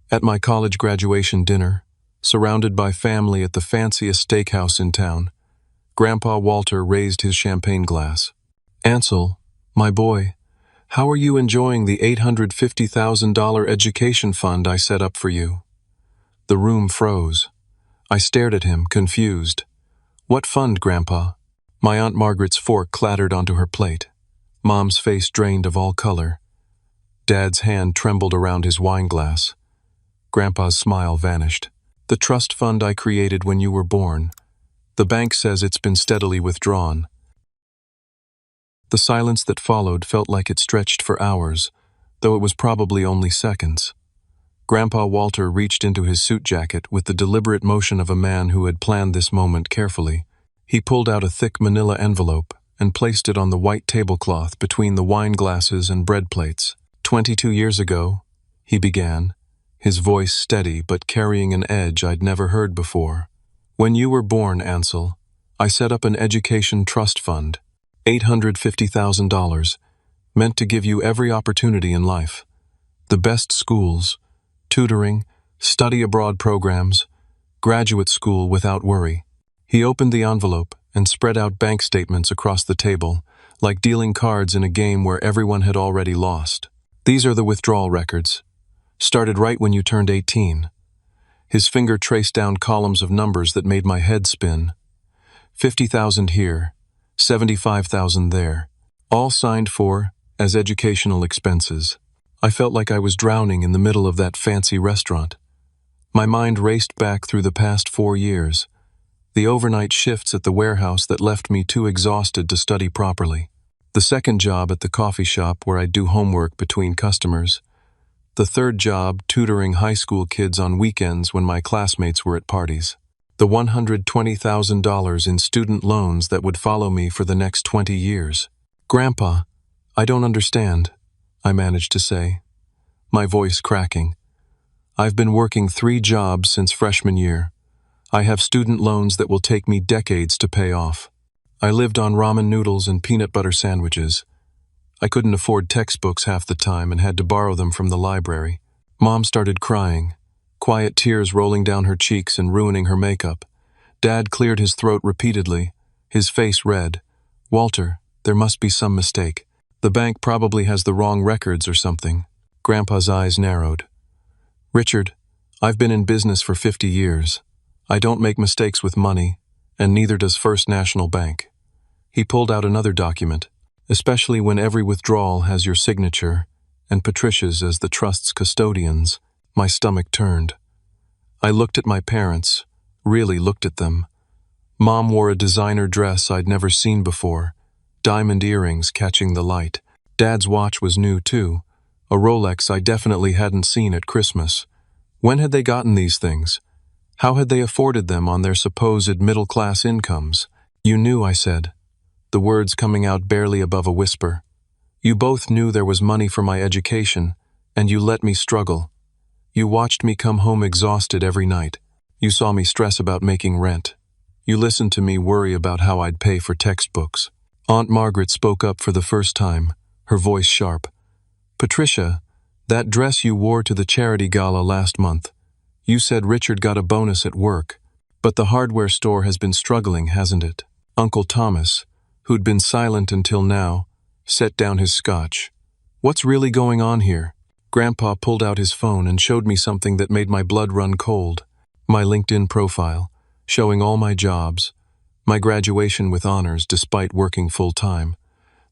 At my college graduation dinner, surrounded by family at the fanciest steakhouse in town, Grandpa Walter raised his champagne glass. "Ansel, my boy, how are you enjoying the $850,000 education fund I set up for you?" The room froze. I stared at him, confused. "What fund, Grandpa?" My Aunt Margaret's fork clattered onto her plate. Mom's face drained of all color. Dad's hand trembled around his wine glass. Grandpa's smile vanished. "The trust fund I created when you were born. The bank says it's been steadily withdrawn." The silence that followed felt like it stretched for hours, though it was probably only seconds. Grandpa Walter reached into his suit jacket with the deliberate motion of a man who had planned this moment carefully. He pulled out a thick manila envelope and placed it on the white tablecloth between the wine glasses and bread plates. 22 years ago, he began, his voice steady but carrying an edge I'd never heard before. "When you were born, Ansel, I set up an education trust fund, $850,000, meant to give you every opportunity in life. The best schools, tutoring, study abroad programs, graduate school without worry." He opened the envelope and spread out bank statements across the table, like dealing cards in a game where everyone had already lost. "These are the withdrawal records. Started right when you turned 18. His finger traced down columns of numbers that made my head spin. 50,000 here, 75,000 there, all signed for as educational expenses. I felt like I was drowning in the middle of that fancy restaurant. My mind raced back through the past 4 years, the overnight shifts at the warehouse that left me too exhausted to study properly, the second job at the coffee shop where I'd do homework between customers, the third job tutoring high school kids on weekends when my classmates were at parties, the $120,000 in student loans that would follow me for the next 20 years. "Grandpa, I don't understand," I managed to say, my voice cracking. "I've been working 3 jobs since freshman year. I have student loans that will take me decades to pay off. I lived on ramen noodles and peanut butter sandwiches. I couldn't afford textbooks half the time and had to borrow them from the library." Mom started crying, quiet tears rolling down her cheeks and ruining her makeup. Dad cleared his throat repeatedly, his face red. "Walter, there must be some mistake. The bank probably has the wrong records or something." Grandpa's eyes narrowed. "Richard, I've been in business for 50 years. I don't make mistakes with money, and neither does First National Bank." He pulled out another document, especially when every withdrawal has your signature, and Patricia's as the trust's custodians. My stomach turned. I looked at my parents, really looked at them. Mom wore a designer dress I'd never seen before, diamond earrings catching the light. Dad's watch was new too, a Rolex I definitely hadn't seen at Christmas. When had they gotten these things? How had they afforded them on their supposed middle-class incomes? "You knew," I said, the words coming out barely above a whisper. "You both knew there was money for my education, and you let me struggle. You watched me come home exhausted every night. You saw me stress about making rent. You listened to me worry about how I'd pay for textbooks." Aunt Margaret spoke up for the first time, her voice sharp. "Patricia, that dress you wore to the charity gala last month, you said Richard got a bonus at work, but the hardware store has been struggling, hasn't it?" Uncle Thomas, who'd been silent until now, set down his scotch. "What's really going on here?" Grandpa pulled out his phone and showed me something that made my blood run cold. My LinkedIn profile, showing all my jobs, my graduation with honors despite working full-time,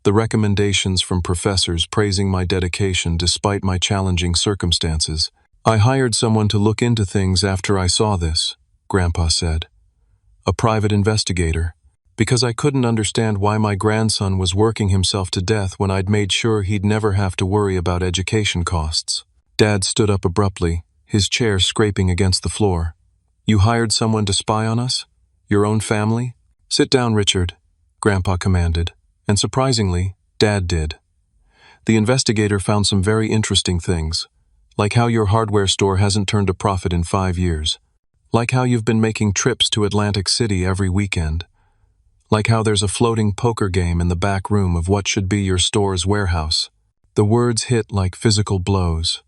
the recommendations from professors praising my dedication despite my challenging circumstances. "I hired someone to look into things after I saw this," Grandpa said. "A private investigator, because I couldn't understand why my grandson was working himself to death when I'd made sure he'd never have to worry about education costs." Dad stood up abruptly, his chair scraping against the floor. "You hired someone to spy on us? Your own family?" "Sit down, Richard," Grandpa commanded, and surprisingly, Dad did. "The investigator found some very interesting things, like how your hardware store hasn't turned a profit in 5 years, like how you've been making trips to Atlantic City every weekend, like how there's a floating poker game in the back room of what should be your store's warehouse." The words hit like physical blows.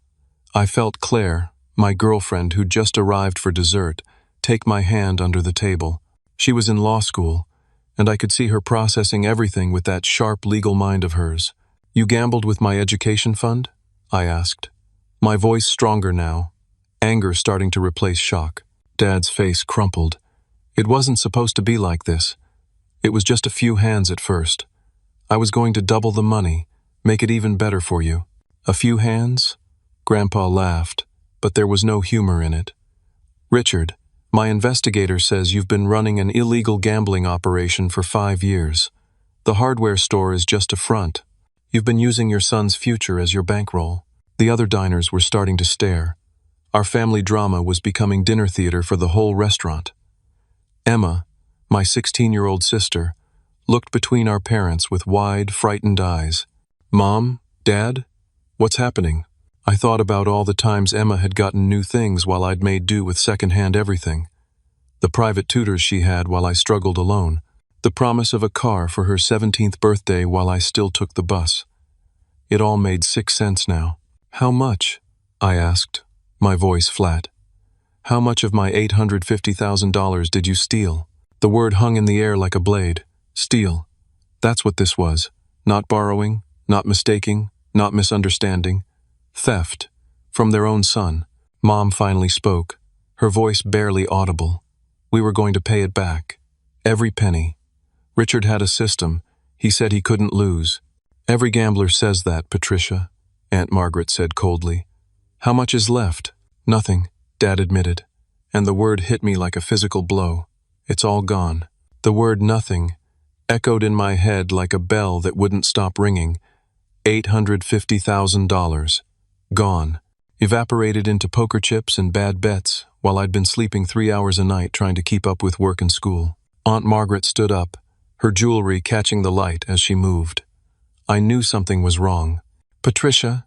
I felt Claire, My girlfriend, who'd just arrived for dessert, take my hand under the table. She was in law school, and I could see her processing everything with that sharp legal mind of hers. You gambled with my education fund? I asked. My voice stronger now, anger starting to replace shock. Dad's face crumpled. It wasn't supposed to be like this. It was just a few hands at first. I was going to double the money, make it even better for you. A few hands? Grandpa laughed, but there was no humor in it. Richard, my investigator says you've been running an illegal gambling operation for 5 years. The hardware store is just a front. You've been using your son's future as your bankroll. The other diners were starting to stare. Our family drama was becoming dinner theater for the whole restaurant. Emma, my 16-year-old sister, looked between our parents with wide, frightened eyes. Mom? Dad? What's happening? I thought about all the times Emma had gotten new things while I'd made do with second-hand everything. The private tutors she had while I struggled alone. The promise of a car for her 17th birthday while I still took the bus. It all made 6 cents now. How much? I asked, my voice flat. How much of my $850,000 did you steal? The word hung in the air like a blade. Steal. That's what this was. Not borrowing, not mistaking, not misunderstanding. Theft. From their own son. Mom finally spoke, her voice barely audible. We were going to pay it back. Every penny. Richard had a system. He said he couldn't lose. Every gambler says that, Patricia, Aunt Margaret said coldly. How much is left? Nothing, Dad admitted. And the word hit me like a physical blow. It's all gone. The word nothing echoed in my head like a bell that wouldn't stop ringing. $850,000. Gone. Evaporated into poker chips and bad bets while I'd been sleeping 3 hours a night trying to keep up with work and school. Aunt Margaret stood up, her jewelry catching the light as she moved. I knew something was wrong. Patricia,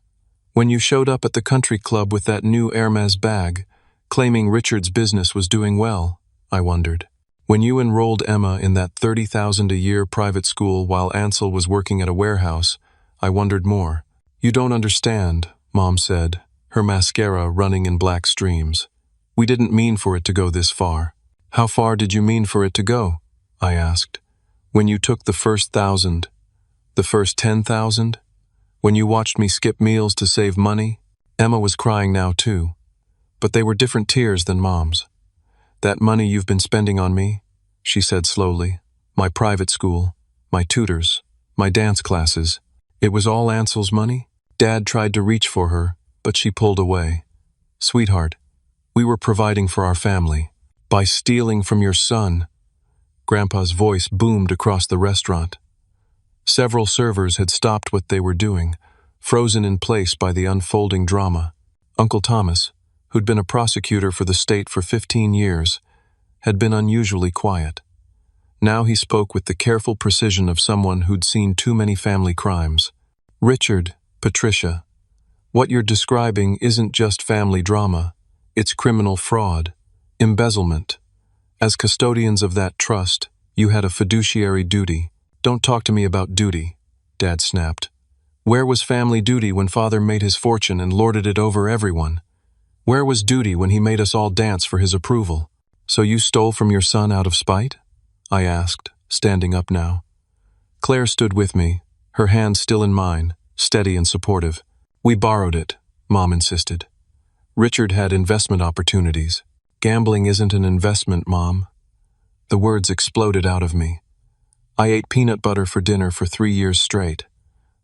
when you showed up at the country club with that new Hermes bag, claiming Richard's business was doing well, I wondered. When you enrolled Emma in that $30,000 a year private school while Ansel was working at a warehouse, I wondered more. You don't understand, Mom said, her mascara running in black streams. We didn't mean for it to go this far. How far did you mean for it to go? I asked. When you took the first 1,000, the first 10,000? When you watched me skip meals to save money? Emma was crying now too, but they were different tears than Mom's. That money you've been spending on me, she said slowly, my private school, my tutors, my dance classes, it was all Ansel's money? Dad tried to reach for her, but she pulled away. Sweetheart, we were providing for our family. By stealing from your son. Grandpa's voice boomed across the restaurant. Several servers had stopped what they were doing, frozen in place by the unfolding drama. Uncle Thomas, who'd been a prosecutor for the state for 15 years, had been unusually quiet. Now he spoke with the careful precision of someone who'd seen too many family crimes. Richard, Patricia, what you're describing isn't just family drama, it's criminal fraud, embezzlement. As custodians of that trust, you had a fiduciary duty. Don't talk to me about duty, Dad snapped. Where was family duty when Father made his fortune and lorded it over everyone? Where was duty when he made us all dance for his approval? So you stole from your son out of spite? I asked, standing up now. Claire stood with me, her hand still in mine, steady and supportive. We borrowed it, Mom insisted. Richard had investment opportunities. Gambling isn't an investment, Mom. The words exploded out of me. I ate peanut butter for dinner for 3 years straight.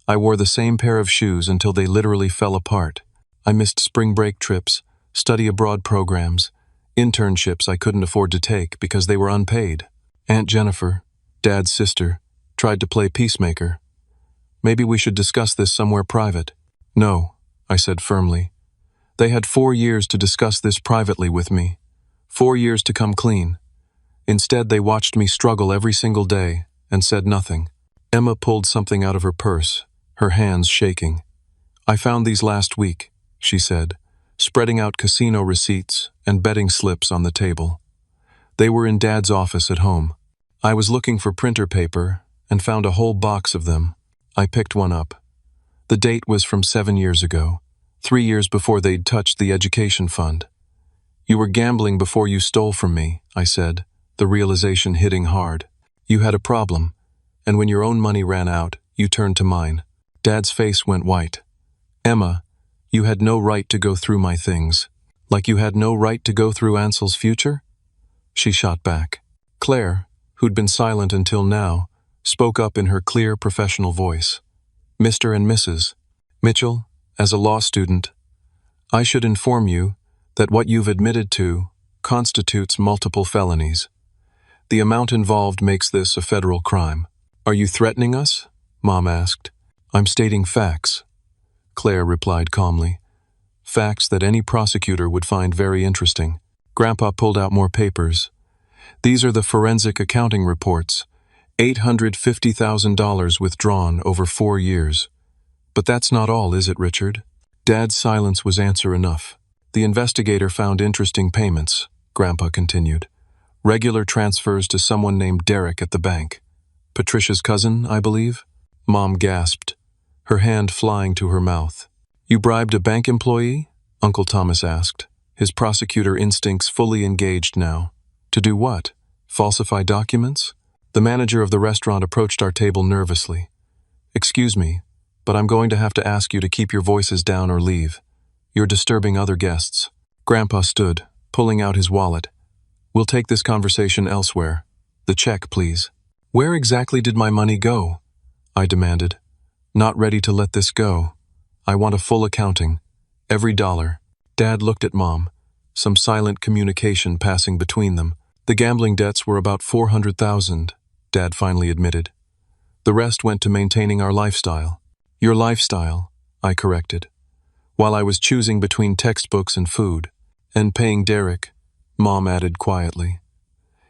I wore the same pair of shoes until they literally fell apart. I missed spring break trips, study abroad programs, internships I couldn't afford to take because they were unpaid. Aunt Jennifer, Dad's sister, tried to play peacemaker. Maybe we should discuss this somewhere private. No, I said firmly. They had 4 years to discuss this privately with me. 4 years to come clean. Instead, they watched me struggle every single day and said nothing. Emma pulled something out of her purse, her hands shaking. I found these last week, she said, spreading out casino receipts and betting slips on the table. They were in Dad's office at home. I was looking for printer paper and found a whole box of them. I picked one up. The date was from 7 years ago, 3 years before they'd touched the education fund. You were gambling before you stole from me, I said, the realization hitting hard. You had a problem, and when your own money ran out, you turned to mine. Dad's face went white. Emma, you had no right to go through my things. Like you had no right to go through Ansel's future? She shot back. Claire, who'd been silent until now, spoke up in her clear professional voice. Mr. and Mrs. Mitchell, as a law student, I should inform you that what you've admitted to constitutes multiple felonies. The amount involved makes this a federal crime. Are you threatening us? Mom asked. I'm stating facts, Claire replied calmly. Facts that any prosecutor would find very interesting. Grandpa pulled out more papers. These are the forensic accounting reports. $850,000 withdrawn over 4 years. But that's not all, is it, Richard? Dad's silence was answer enough. The investigator found interesting payments, Grandpa continued. Regular transfers to someone named Derek at the bank. Patricia's cousin, I believe? Mom gasped, her hand flying to her mouth. You bribed a bank employee? Uncle Thomas asked, his prosecutor instincts fully engaged now. To do what? Falsify documents? The manager of the restaurant approached our table nervously. Excuse me, but I'm going to have to ask you to keep your voices down or leave. You're disturbing other guests. Grandpa stood, pulling out his wallet. We'll take this conversation elsewhere. The check, please. Where exactly did my money go? I demanded. Not ready to let this go. I want a full accounting. Every dollar. Dad looked at Mom, some silent communication passing between them. The gambling debts were about $400,000, Dad finally admitted. The rest went to maintaining our lifestyle. Your lifestyle, I corrected. While I was choosing between textbooks and food, and paying Derek, Mom added quietly.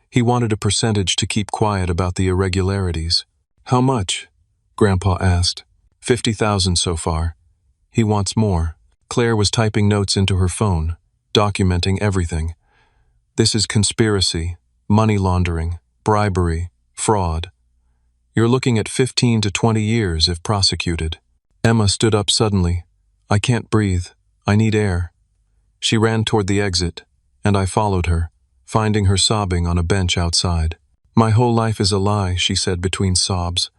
He wanted a percentage to keep quiet about the irregularities. How much? Grandpa asked. 50,000 so far. He wants more. Claire was typing notes into her phone, documenting everything. This is conspiracy, money laundering, bribery, fraud. You're looking at 15 to 20 years if prosecuted. Emma stood up suddenly. I can't breathe. I need air. She ran toward the exit, and I followed her, finding her sobbing on a bench outside. My whole life is a lie, she said between sobs.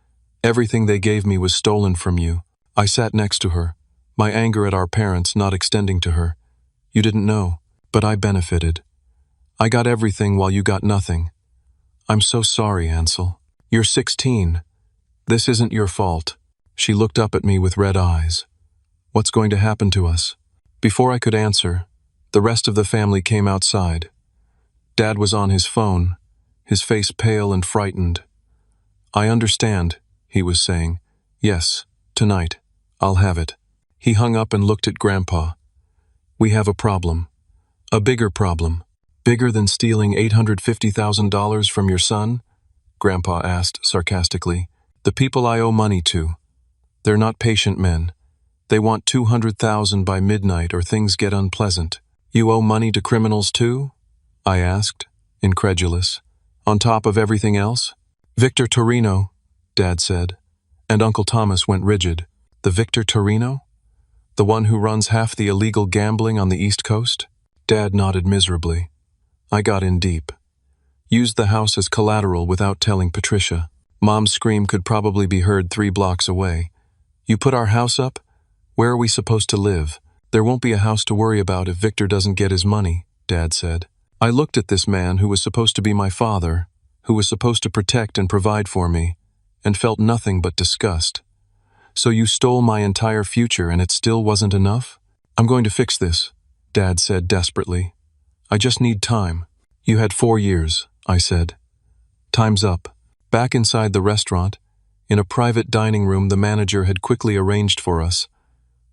Everything they gave me was stolen from you. I sat next to her, my anger at our parents not extending to her. You didn't know, but I benefited. I got everything while you got nothing. I'm so sorry, Ansel. You're 16. This isn't your fault. She looked up at me with red eyes. What's going to happen to us? Before I could answer, the rest of the family came outside. Dad was on his phone, his face pale and frightened. I understand, he was saying. Yes, tonight. I'll have it. He hung up and looked at Grandpa. We have a problem. A bigger problem. Bigger than stealing $850,000 from your son? Grandpa asked sarcastically. The people I owe money to. They're not patient men. They want $200,000 by midnight or things get unpleasant. You owe money to criminals too? I asked, incredulous. On top of everything else? Victor Torino, Dad said, and Uncle Thomas went rigid. The Victor Torino? The one who runs half the illegal gambling on the East Coast? Dad nodded miserably. I got in deep. Used the house as collateral without telling Patricia. Mom's scream could probably be heard 3 blocks away. You put our house up? Where are we supposed to live? There won't be a house to worry about if Victor doesn't get his money, Dad said. I looked at this man who was supposed to be my father, who was supposed to protect and provide for me, and felt nothing but disgust. So you stole my entire future and it still wasn't enough? I'm going to fix this, Dad said desperately. I just need time. You had 4 years, I said. Time's up. Back inside the restaurant, in a private dining room the manager had quickly arranged for us,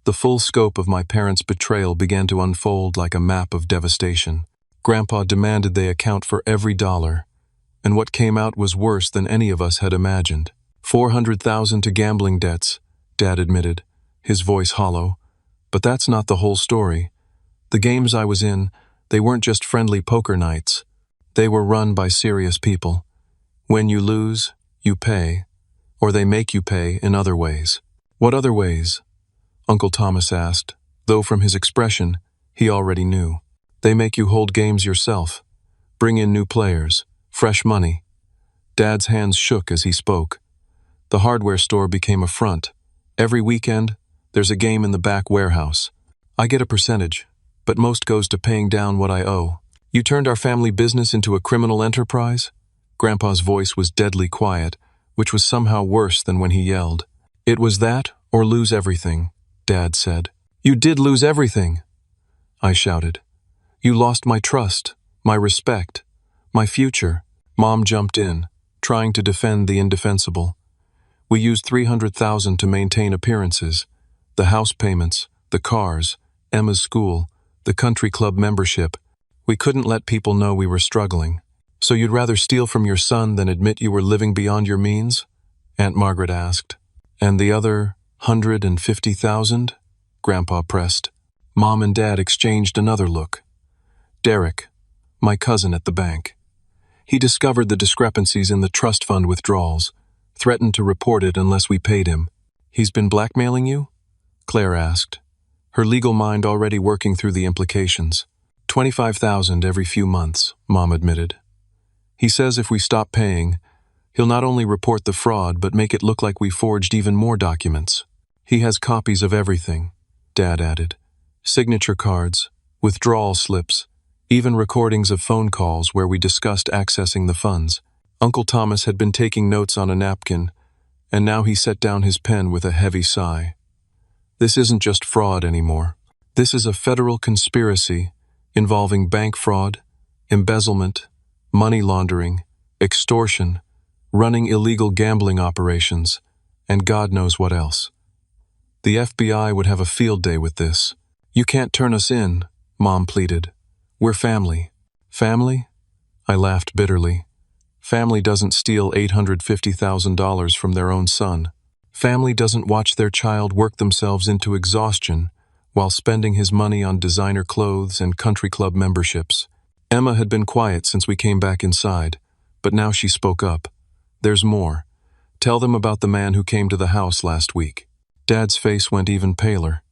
the full scope of my parents' betrayal began to unfold like a map of devastation. Grandpa demanded they account for every dollar, and what came out was worse than any of us had imagined. $400,000 to gambling debts, Dad admitted, his voice hollow. But that's not the whole story. The games I was in, they weren't just friendly poker nights. They were run by serious people. When you lose, you pay, or they make you pay in other ways. What other ways? Uncle Thomas asked, though from his expression, he already knew. They make you hold games yourself. Bring in new players, fresh money. Dad's hands shook as he spoke. The hardware store became a front. Every weekend, there's a game in the back warehouse. I get a percentage, but most goes to paying down what I owe. You turned our family business into a criminal enterprise? Grandpa's voice was deadly quiet, which was somehow worse than when he yelled. It was that, or lose everything, Dad said. You did lose everything, I shouted. You lost my trust, my respect, my future. Mom jumped in, trying to defend the indefensible. We used $300,000 to maintain appearances, the house payments, the cars, Emma's school, the country club membership. We couldn't let people know we were struggling. So you'd rather steal from your son than admit you were living beyond your means? Aunt Margaret asked. And the other $150,000? Grandpa pressed. Mom and Dad exchanged another look. Derek, my cousin at the bank. He discovered the discrepancies in the trust fund withdrawals, threatened to report it unless we paid him. He's been blackmailing you? Claire asked, her legal mind already working through the implications. $25,000 every few months, Mom admitted. He says if we stop paying, he'll not only report the fraud but make it look like we forged even more documents. He has copies of everything, Dad added. Signature cards, withdrawal slips, even recordings of phone calls where we discussed accessing the funds. Uncle Thomas had been taking notes on a napkin, and now he set down his pen with a heavy sigh. This isn't just fraud anymore. This is a federal conspiracy involving bank fraud, embezzlement, money laundering, extortion, running illegal gambling operations, and God knows what else. The FBI would have a field day with this. You can't turn us in, Mom pleaded. We're family. Family? I laughed bitterly. Family doesn't steal $850,000 from their own son. Family doesn't watch their child work themselves into exhaustion while spending his money on designer clothes and country club memberships. Emma had been quiet since we came back inside, but now she spoke up. There's more. Tell them about the man who came to the house last week. Dad's face went even paler,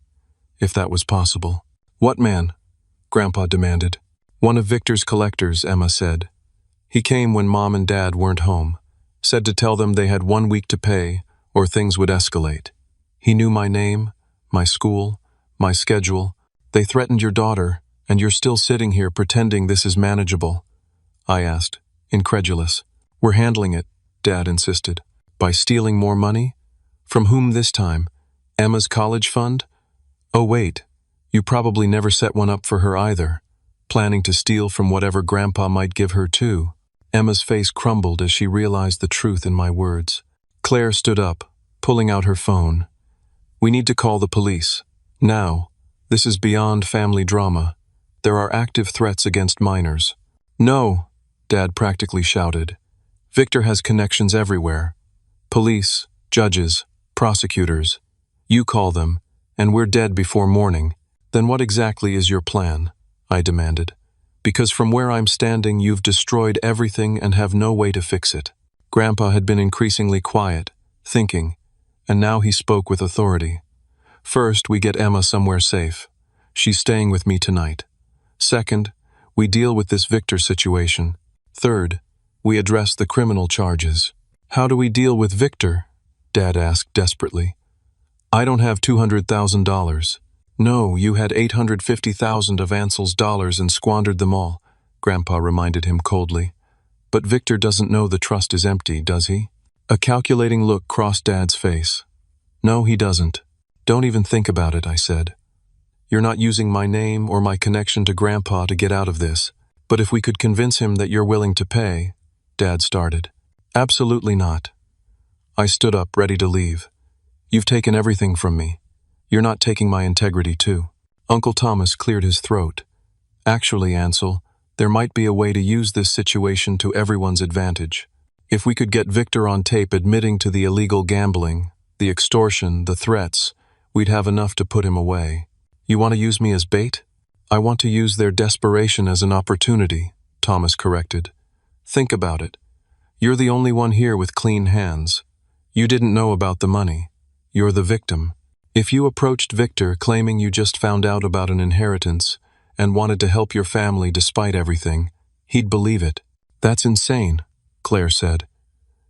if that was possible. What man? Grandpa demanded. One of Victor's collectors, Emma said. He came when Mom and Dad weren't home, said to tell them they had 1 week to pay or things would escalate. He knew my name, my school, my schedule. They threatened your daughter, and you're still sitting here pretending this is manageable. I asked, incredulous. We're handling it, Dad insisted. By stealing more money? From whom this time? Emma's college fund? Oh wait, you probably never set one up for her either, planning to steal from whatever Grandpa might give her too. Emma's face crumbled as she realized the truth in my words. Claire stood up, pulling out her phone. We need to call the police. Now. This is beyond family drama. There are active threats against minors. No, Dad practically shouted. Victor has connections everywhere. Police, judges, prosecutors. You call them, and we're dead before morning. Then what exactly is your plan? I demanded. Because from where I'm standing, you've destroyed everything and have no way to fix it. Grandpa had been increasingly quiet, thinking, and now he spoke with authority. First, we get Emma somewhere safe. She's staying with me tonight. Second, we deal with this Victor situation. Third, we address the criminal charges. How do we deal with Victor? Dad asked desperately. I don't have $200,000. No, you had $850,000 of Ansel's dollars and squandered them all, Grandpa reminded him coldly. But Victor doesn't know the trust is empty, does he? A calculating look crossed Dad's face. No, he doesn't. Don't even think about it, I said. You're not using my name or my connection to Grandpa to get out of this, but if we could convince him that you're willing to pay, Dad started. Absolutely not. I stood up, ready to leave. You've taken everything from me. You're not taking my integrity, too. Uncle Thomas cleared his throat. Actually, Ansel, there might be a way to use this situation to everyone's advantage. If we could get Victor on tape admitting to the illegal gambling, the extortion, the threats, we'd have enough to put him away. You want to use me as bait? I want to use their desperation as an opportunity, Thomas corrected. Think about it. You're the only one here with clean hands. You didn't know about the money. You're the victim. If you approached Victor claiming you just found out about an inheritance and wanted to help your family despite everything, he'd believe it. That's insane, Claire said.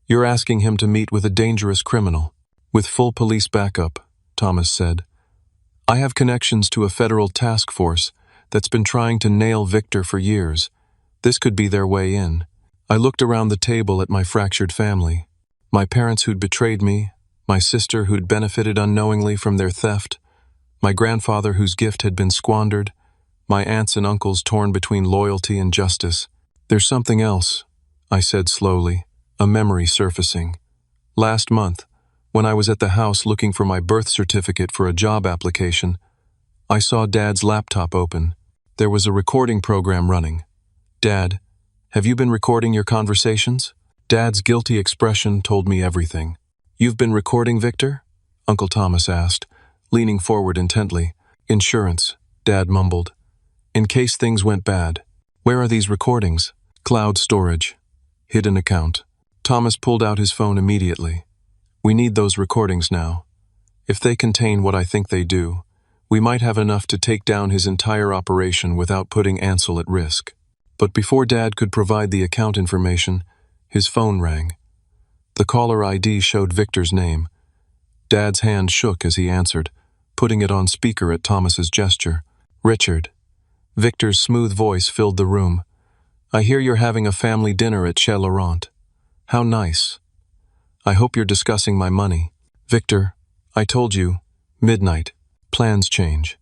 You're asking him to meet with a dangerous criminal. With full police backup, Thomas said. I have connections to a federal task force that's been trying to nail Victor for years. This could be their way in. I looked around the table at my fractured family. My parents who'd betrayed me, my sister who'd benefited unknowingly from their theft, my grandfather whose gift had been squandered, my aunts and uncles torn between loyalty and justice. There's something else, I said slowly, a memory surfacing. Last month, when I was at the house looking for my birth certificate for a job application, I saw Dad's laptop open. There was a recording program running. Dad, have you been recording your conversations? Dad's guilty expression told me everything. You've been recording, Victor? Uncle Thomas asked, leaning forward intently. Insurance, Dad mumbled. In case things went bad. Where are these recordings? Cloud storage. Hidden account. Thomas pulled out his phone immediately. We need those recordings now. If they contain what I think they do, we might have enough to take down his entire operation without putting Ansel at risk. But before Dad could provide the account information, his phone rang. The caller ID showed Victor's name. Dad's hand shook as he answered, putting it on speaker at Thomas's gesture. Richard. Victor's smooth voice filled the room. I hear you're having a family dinner at Chez Laurent. How nice. I hope you're discussing my money. Victor, I told you, midnight. Plans change.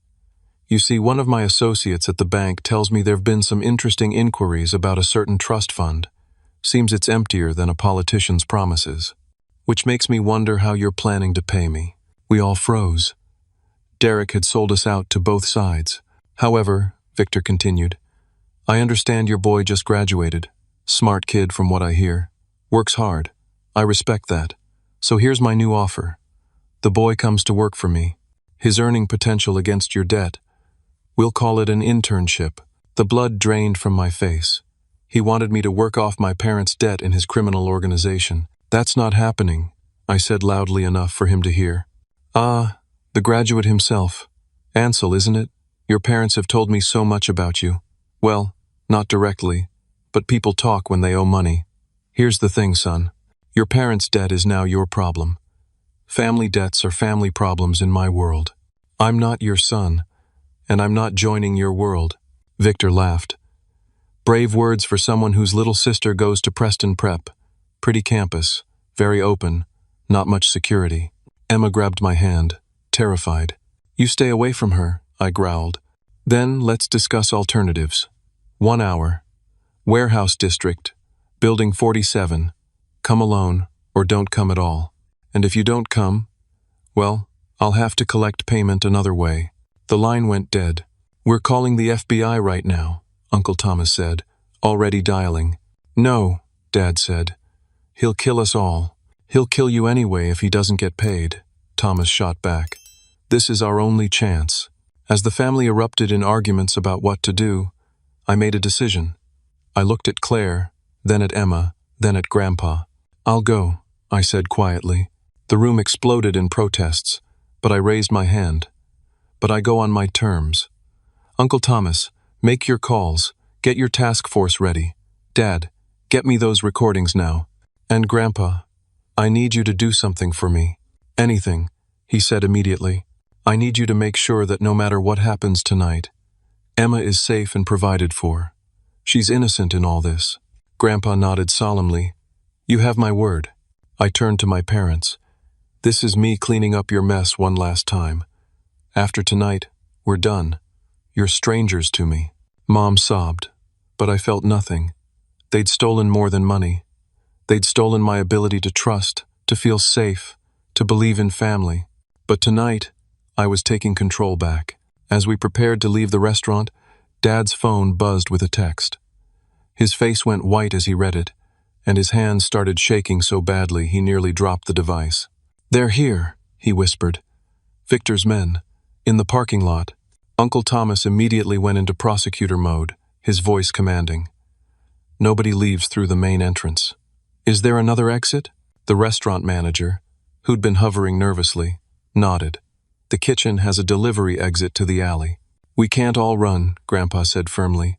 You see, one of my associates at the bank tells me there've been some interesting inquiries about a certain trust fund. Seems it's emptier than a politician's promises. Which makes me wonder how you're planning to pay me. We all froze. Derek had sold us out to both sides. However, Victor continued, I understand your boy just graduated. Smart kid from what I hear. Works hard. I respect that. So here's my new offer. The boy comes to work for me. His earning potential against your debt. We'll call it an internship. The blood drained from my face. He wanted me to work off my parents' debt in his criminal organization. That's not happening, I said loudly enough for him to hear. Ah, the graduate himself. Ansel, isn't it? Your parents have told me so much about you. Well, not directly, but people talk when they owe money. Here's the thing, son. Your parents' debt is now your problem. Family debts are family problems in my world. I'm not your son, and I'm not joining your world. Victor laughed. Brave words for someone whose little sister goes to Preston Prep. Pretty campus, very open, not much security. Emma grabbed my hand, terrified. You stay away from her, I growled. Then let's discuss alternatives. 1 hour. Warehouse District, Building 47. Come alone, or don't come at all. And if you don't come, well, I'll have to collect payment another way. The line went dead. We're calling the FBI right now, Uncle Thomas said, already dialing. No, Dad said. He'll kill us all. He'll kill you anyway if he doesn't get paid, Thomas shot back. This is our only chance. As the family erupted in arguments about what to do, I made a decision. I looked at Claire, then at Emma, then at Grandpa. I'll go, I said quietly. The room exploded in protests, but I raised my hand. But I go on my terms. Uncle Thomas, make your calls. Get your task force ready. Dad, get me those recordings now. And Grandpa, I need you to do something for me. Anything, he said immediately. I need you to make sure that no matter what happens tonight, Emma is safe and provided for. She's innocent in all this. Grandpa nodded solemnly. You have my word. I turned to my parents. This is me cleaning up your mess one last time. After tonight, we're done. You're strangers to me. Mom sobbed, but I felt nothing. They'd stolen more than money. They'd stolen my ability to trust, to feel safe, to believe in family. But tonight, I was taking control back. As we prepared to leave the restaurant, Dad's phone buzzed with a text. His face went white as he read it, and his hands started shaking so badly he nearly dropped the device. They're here, he whispered. Victor's men, in the parking lot. Uncle Thomas immediately went into prosecutor mode, his voice commanding. Nobody leaves through the main entrance. Is there another exit? The restaurant manager, who'd been hovering nervously, nodded. The kitchen has a delivery exit to the alley. We can't all run, Grandpa said firmly.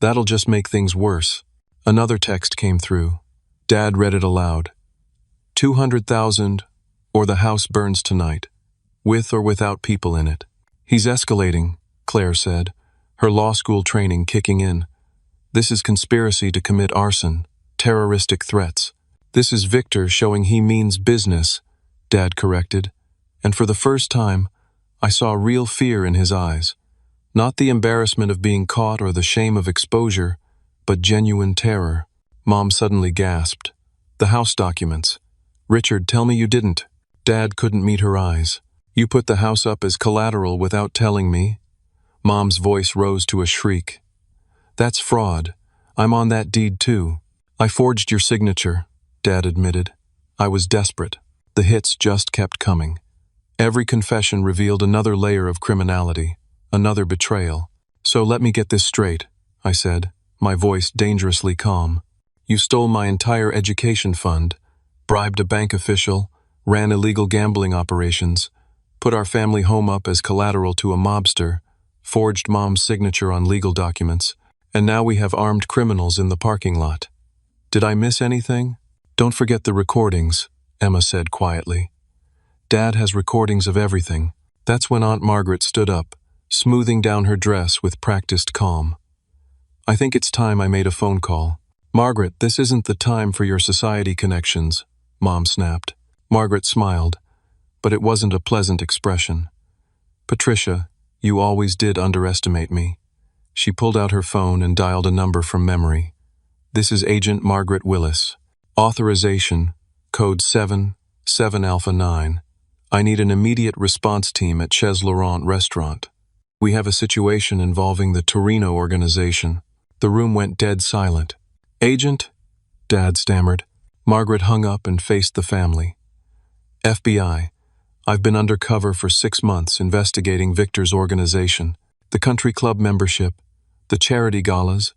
That'll just make things worse. Another text came through. Dad read it aloud. 200,000 or the house burns tonight, with or without people in it. He's escalating, Claire said, her law school training kicking in. This is conspiracy to commit arson, terroristic threats. This is Victor showing he means business, Dad corrected, and for the first time, I saw real fear in his eyes. Not the embarrassment of being caught or the shame of exposure, but genuine terror. Mom suddenly gasped. The house documents. Richard, tell me you didn't. Dad couldn't meet her eyes. You put the house up as collateral without telling me? Mom's voice rose to a shriek. That's fraud. I'm on that deed too. I forged your signature, Dad admitted. I was desperate. The hits just kept coming. Every confession revealed another layer of criminality, another betrayal. So let me get this straight, I said, my voice dangerously calm. You stole my entire education fund, bribed a bank official, ran illegal gambling operations, put our family home up as collateral to a mobster, forged Mom's signature on legal documents, and now we have armed criminals in the parking lot. Did I miss anything? Don't forget the recordings, Emma said quietly. Dad has recordings of everything. That's when Aunt Margaret stood up, smoothing down her dress with practiced calm. I think it's time I made a phone call. Margaret, this isn't the time for your society connections, Mom snapped. Margaret smiled, but it wasn't a pleasant expression. Patricia, you always did underestimate me. She pulled out her phone and dialed a number from memory. This is Agent Margaret Willis. Authorization, code 7 Alpha 9. I need an immediate response team at Chez Laurent restaurant. We have a situation involving the Torino organization. The room went dead silent. Agent? Dad stammered. Margaret hung up and faced the family. FBI. I've been undercover for 6 months investigating Victor's organization. The country club membership, the charity galas,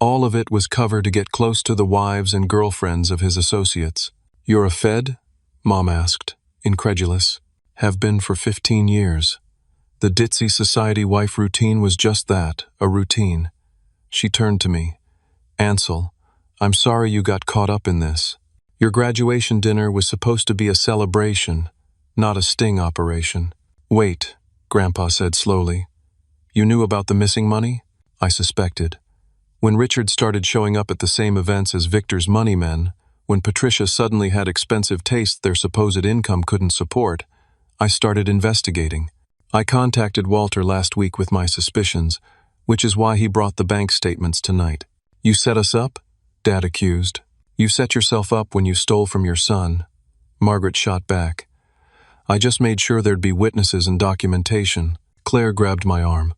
all of it was cover to get close to the wives and girlfriends of his associates. You're a Fed? Mom asked, incredulous. Have been for 15 years. The ditzy society wife routine was just that, a routine. She turned to me. Ansel, I'm sorry you got caught up in this. Your graduation dinner was supposed to be a celebration, not a sting operation. Wait, Grandpa said slowly. You knew about the missing money? I suspected. When Richard started showing up at the same events as Victor's money men, when Patricia suddenly had expensive tastes their supposed income couldn't support, I started investigating. I contacted Walter last week with my suspicions, which is why he brought the bank statements tonight. You set us up? Dad accused. You set yourself up when you stole from your son. Margaret shot back. I just made sure there'd be witnesses and documentation. Claire grabbed my arm.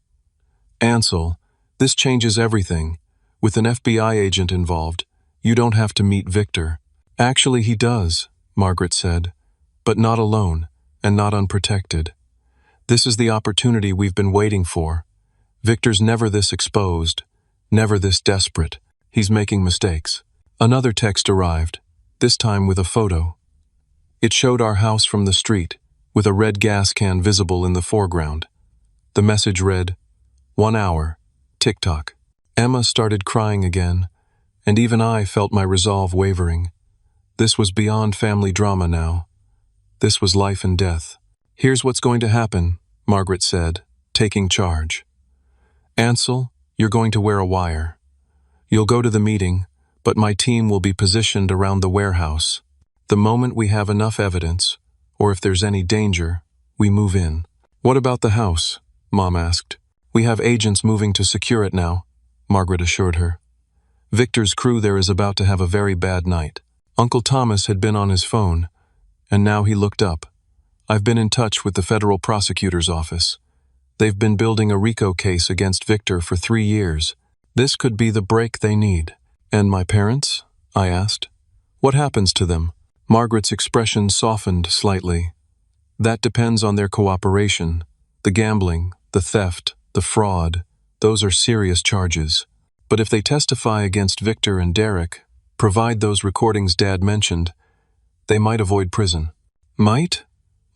Ansel, this changes everything. With an FBI agent involved, you don't have to meet Victor. Actually, he does, Margaret said, but not alone and not unprotected. This is the opportunity we've been waiting for. Victor's never this exposed, never this desperate. He's making mistakes. Another text arrived, this time with a photo. It showed our house from the street, with a red gas can visible in the foreground. The message read, 1 hour, tick-tock. Emma started crying again, and even I felt my resolve wavering. This was beyond family drama now. This was life and death. Here's what's going to happen, Margaret said, taking charge. Ansel, you're going to wear a wire. You'll go to the meeting, but my team will be positioned around the warehouse. The moment we have enough evidence, or if there's any danger, we move in. What about the house? Mom asked. We have agents moving to secure it now, Margaret assured her. Victor's crew there is about to have a very bad night. Uncle Thomas had been on his phone, and now he looked up. I've been in touch with the federal prosecutor's office. They've been building a RICO case against Victor for 3 years. This could be the break they need. And my parents? I asked. What happens to them? Margaret's expression softened slightly. That depends on their cooperation. The gambling, the theft, the fraud, those are serious charges. But if they testify against Victor and Derek, provide those recordings Dad mentioned, they might avoid prison. Might?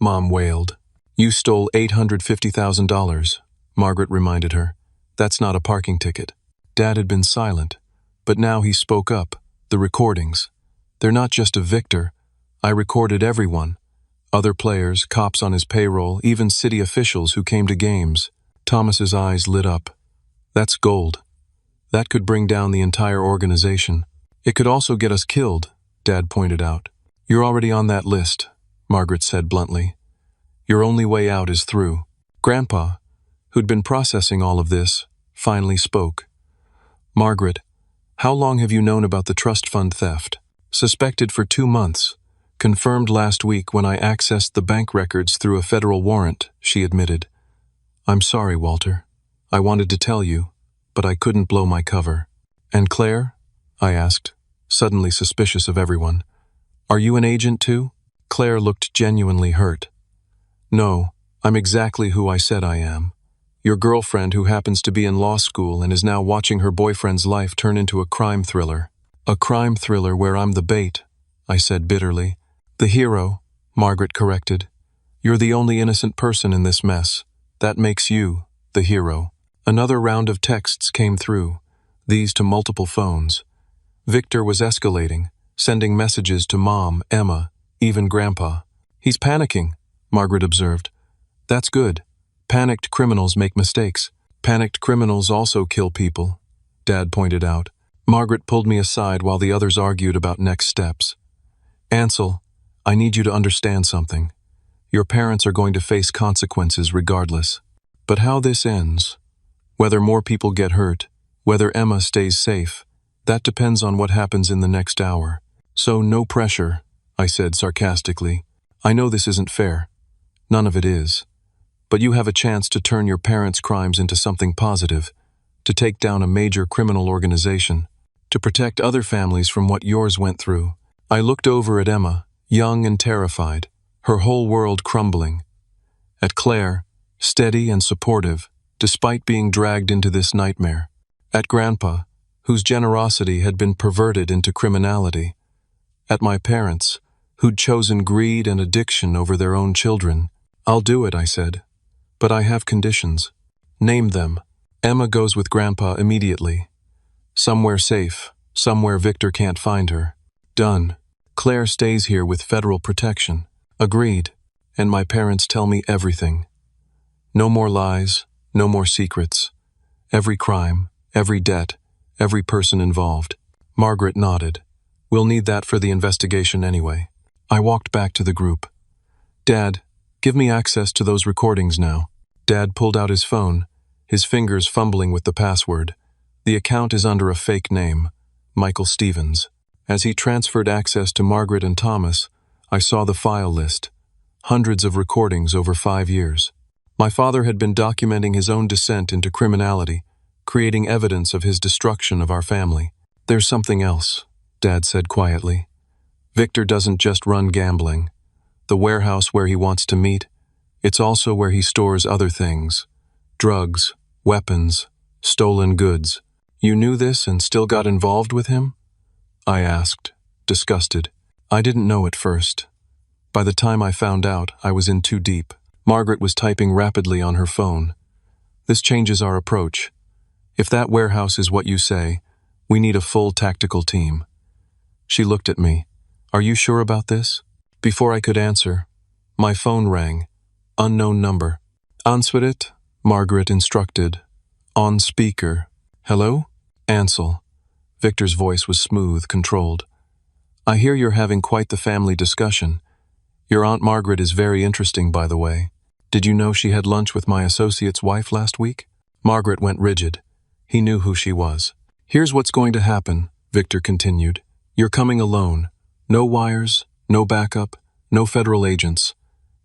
Mom wailed. You stole $850,000, Margaret reminded her. That's not a parking ticket. Dad had been silent, but now he spoke up. The recordings. They're not just of Victor. I recorded everyone. Other players, cops on his payroll, even city officials who came to games. Thomas's eyes lit up. That's gold. That could bring down the entire organization. It could also get us killed, Dad pointed out. You're already on that list, Margaret said bluntly. Your only way out is through. Grandpa, who'd been processing all of this, finally spoke. Margaret, how long have you known about the trust fund theft? Suspected for 2 months. Confirmed last week when I accessed the bank records through a federal warrant, she admitted. I'm sorry, Walter. I wanted to tell you, but I couldn't blow my cover. And Claire? I asked, suddenly suspicious of everyone. Are you an agent too? Claire looked genuinely hurt. No, I'm exactly who I said I am. Your girlfriend who happens to be in law school and is now watching her boyfriend's life turn into a crime thriller. A crime thriller where I'm the bait, I said bitterly. The hero, Margaret corrected. You're the only innocent person in this mess. That makes you the hero. Another round of texts came through, these to multiple phones. Victor was escalating, sending messages to Mom, Emma, even Grandpa. He's panicking, Margaret observed. That's good. Panicked criminals make mistakes. Panicked criminals also kill people, Dad pointed out. Margaret pulled me aside while the others argued about next steps. Ansel, I need you to understand something. Your parents are going to face consequences regardless. But how this ends, whether more people get hurt, whether Emma stays safe, that depends on what happens in the next hour. So no pressure, I said sarcastically. I know this isn't fair. None of it is. But you have a chance to turn your parents' crimes into something positive, to take down a major criminal organization, to protect other families from what yours went through. I looked over at Emma, young and terrified, her whole world crumbling. At Claire, steady and supportive, despite being dragged into this nightmare. At Grandpa, whose generosity had been perverted into criminality. At my parents, who'd chosen greed and addiction over their own children. I'll do it, I said. But I have conditions. Name them. Emma goes with Grandpa immediately. Somewhere safe, somewhere Victor can't find her. Done. Claire stays here with federal protection. Agreed. And my parents tell me everything. No more lies, no more secrets. Every crime, every debt, every person involved. Margaret nodded. We'll need that for the investigation anyway. I walked back to the group. Dad, give me access to those recordings now. Dad pulled out his phone, his fingers fumbling with the password. The account is under a fake name, Michael Stevens. As he transferred access to Margaret and Thomas, I saw the file list. Hundreds of recordings over 5 years. My father had been documenting his own descent into criminality, creating evidence of his destruction of our family. There's something else, Dad said quietly. Victor doesn't just run gambling. The warehouse where he wants to meet, it's also where he stores other things. Drugs, weapons, stolen goods. You knew this and still got involved with him? I asked, disgusted. I didn't know at first. By the time I found out, I was in too deep. Margaret was typing rapidly on her phone. This changes our approach. If that warehouse is what you say, we need a full tactical team. She looked at me. Are you sure about this? Before I could answer, my phone rang. Unknown number. Answer it, Margaret instructed. On speaker. Hello? Ansel. Victor's voice was smooth, controlled. I hear you're having quite the family discussion. Your Aunt Margaret is very interesting, by the way. Did you know she had lunch with my associate's wife last week? Margaret went rigid. He knew who she was. Here's what's going to happen, Victor continued. You're coming alone. No wires, no backup, no federal agents.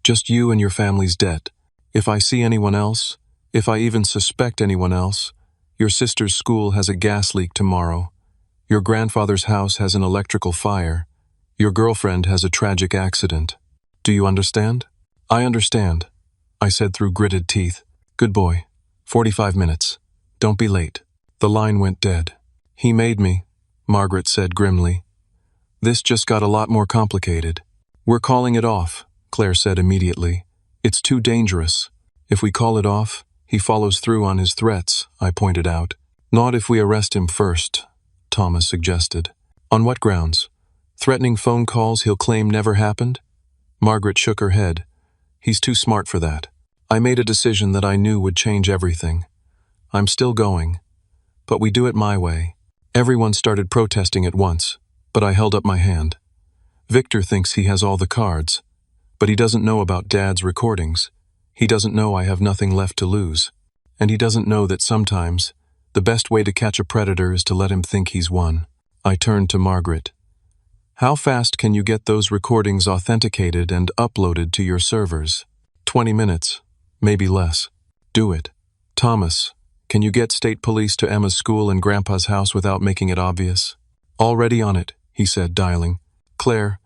Just you and your family's debt. If I see anyone else, if I even suspect anyone else, your sister's school has a gas leak tomorrow. Your grandfather's house has an electrical fire. Your girlfriend has a tragic accident. Do you understand? I understand, I said through gritted teeth. Good boy. 45 minutes. Don't be late. The line went dead. He made me, Margaret said grimly. This just got a lot more complicated. We're calling it off, Claire said immediately. It's too dangerous. If we call it off, he follows through on his threats, I pointed out. Not if we arrest him first, Thomas suggested. On what grounds? Threatening phone calls he'll claim never happened? Margaret shook her head. He's too smart for that. I made a decision that I knew would change everything. I'm still going. But we do it my way. Everyone started protesting at once, but I held up my hand. Victor thinks he has all the cards, but he doesn't know about Dad's recordings. He doesn't know I have nothing left to lose. And he doesn't know that sometimes the best way to catch a predator is to let him think he's won. I turned to Margaret. How fast can you get those recordings authenticated and uploaded to your servers? 20 minutes, maybe less. Do it. Thomas, can you get state police to Emma's school and Grandpa's house without making it obvious? Already on it, he said, dialing. Claire,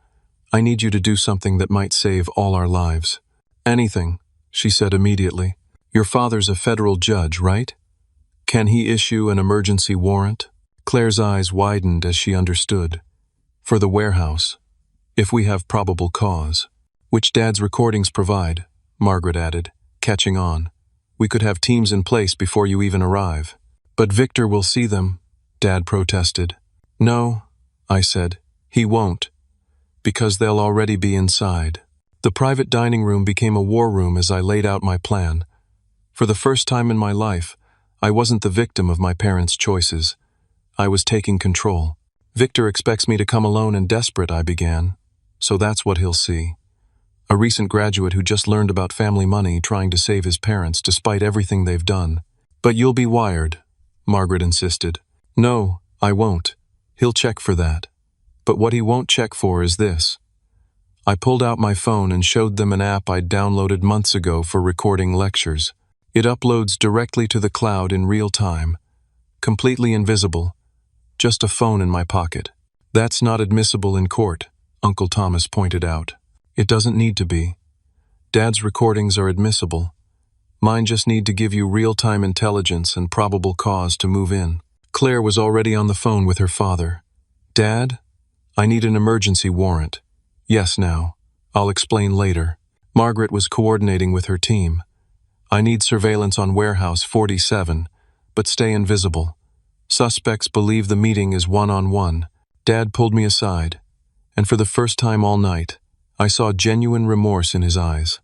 I need you to do something that might save all our lives. Anything, she said immediately. Your father's a federal judge, right? Can he issue an emergency warrant? Claire's eyes widened as she understood. For the warehouse, if we have probable cause. Which Dad's recordings provide, Margaret added, catching on. We could have teams in place before you even arrive. But Victor will see them, Dad protested. No, I said, he won't. Because they'll already be inside. The private dining room became a war room as I laid out my plan. For the first time in my life, I wasn't the victim of my parents' choices. I was taking control. Victor expects me to come alone and desperate, I began. So that's what he'll see. A recent graduate who just learned about family money trying to save his parents despite everything they've done. But you'll be wired, Margaret insisted. No, I won't. He'll check for that. But what he won't check for is this. I pulled out my phone and showed them an app I'd downloaded months ago for recording lectures. It uploads directly to the cloud in real time. Completely invisible. Just a phone in my pocket. That's not admissible in court, Uncle Thomas pointed out. It doesn't need to be. Dad's recordings are admissible. Mine just need to give you real-time intelligence and probable cause to move in. Claire was already on the phone with her father. Dad, I need an emergency warrant. Yes, now. I'll explain later. Margaret was coordinating with her team. I need surveillance on Warehouse 47, but stay invisible. Suspects believe the meeting is one-on-one. Dad pulled me aside, and for the first time all night, I saw genuine remorse in his eyes.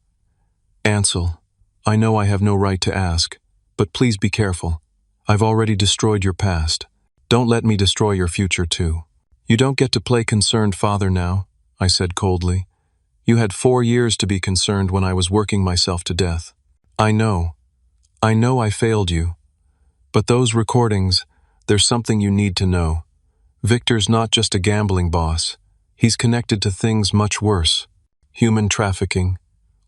Ansel, I know I have no right to ask, but please be careful. I've already destroyed your past. Don't let me destroy your future too. You don't get to play concerned father now, I said coldly. You had 4 years to be concerned when I was working myself to death. I know I failed you. But those recordings, there's something you need to know. Victor's not just a gambling boss. He's connected to things much worse. Human trafficking,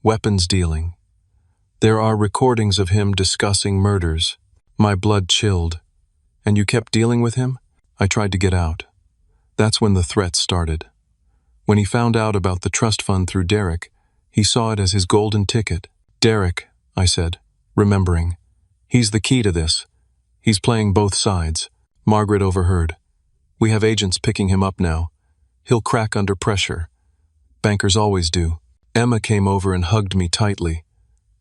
weapons dealing. There are recordings of him discussing murders. My blood chilled. And you kept dealing with him? I tried to get out. That's when the threats started. When he found out about the trust fund through Derek, he saw it as his golden ticket. Derek, I said, remembering. He's the key to this. He's playing both sides. Margaret overheard. We have agents picking him up now. He'll crack under pressure. Bankers always do. Emma came over and hugged me tightly.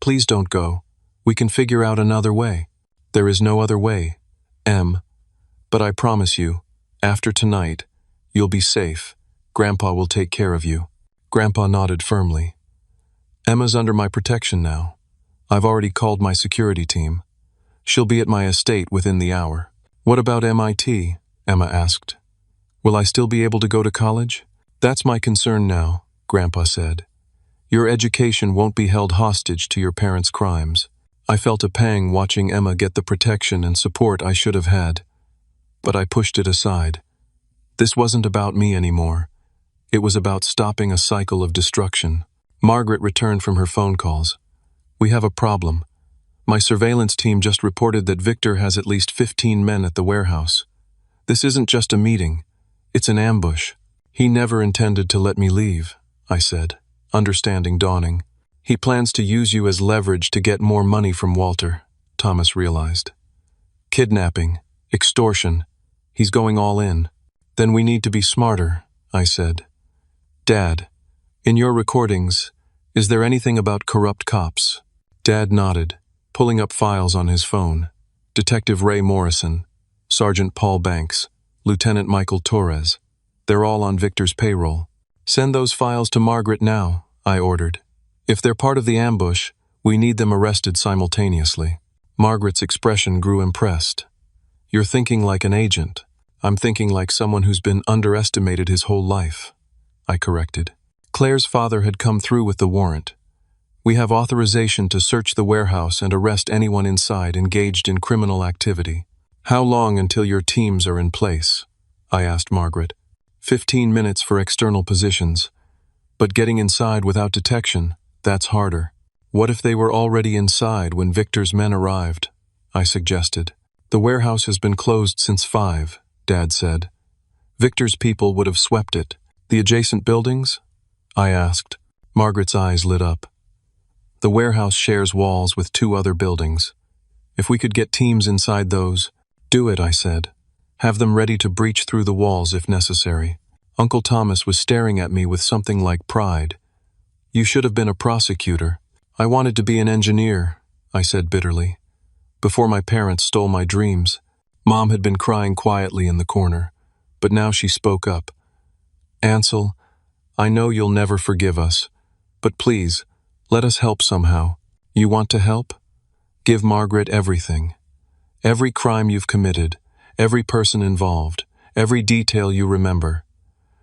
Please don't go. We can figure out another way. There is no other way, Em. But I promise you, after tonight, you'll be safe. Grandpa will take care of you. Grandpa nodded firmly. Emma's under my protection now. I've already called my security team. She'll be at my estate within the hour. What about MIT? Emma asked. Will I still be able to go to college? That's my concern now, Grandpa said. Your education won't be held hostage to your parents' crimes. I felt a pang watching Emma get the protection and support I should have had. But I pushed it aside. This wasn't about me anymore. It was about stopping a cycle of destruction. Margaret returned from her phone calls. We have a problem. My surveillance team just reported that Victor has at least 15 men at the warehouse. This isn't just a meeting. It's an ambush. He never intended to let me leave, I said, understanding dawning. He plans to use you as leverage to get more money from Walter, Thomas realized. Kidnapping, extortion. He's going all in. Then we need to be smarter, I said. Dad, in your recordings, Is there anything about corrupt cops? Dad nodded, pulling up files on his phone. Detective Ray Morrison, Sergeant Paul Banks, Lieutenant Michael Torres. They're all on Victor's payroll. Send those files to Margaret now, I ordered. If they're part of the ambush, we need them arrested simultaneously. Margaret's expression grew impressed. You're thinking like an agent. I'm thinking like someone who's been underestimated his whole life, I corrected. Claire's father had come through with the warrant. We have authorization to search the warehouse and arrest anyone inside engaged in criminal activity. How long until your teams are in place? I asked Margaret. 15 minutes for external positions. But getting inside without detection, that's harder. What if they were already inside when Victor's men arrived? I suggested. The warehouse has been closed since 5, Dad said. Victor's people would have swept it. The adjacent buildings? I asked. Margaret's eyes lit up. The warehouse shares walls with 2 other buildings. If we could get teams inside those, do it, I said. Have them ready to breach through the walls if necessary. Uncle Thomas was staring at me with something like pride. You should have been a prosecutor. I wanted to be an engineer, I said bitterly. Before my parents stole my dreams, Mom had been crying quietly in the corner, but now she spoke up. Ansel, I know you'll never forgive us, but please, let us help somehow. You want to help? Give Margaret everything. Every crime you've committed, every person involved, every detail you remember.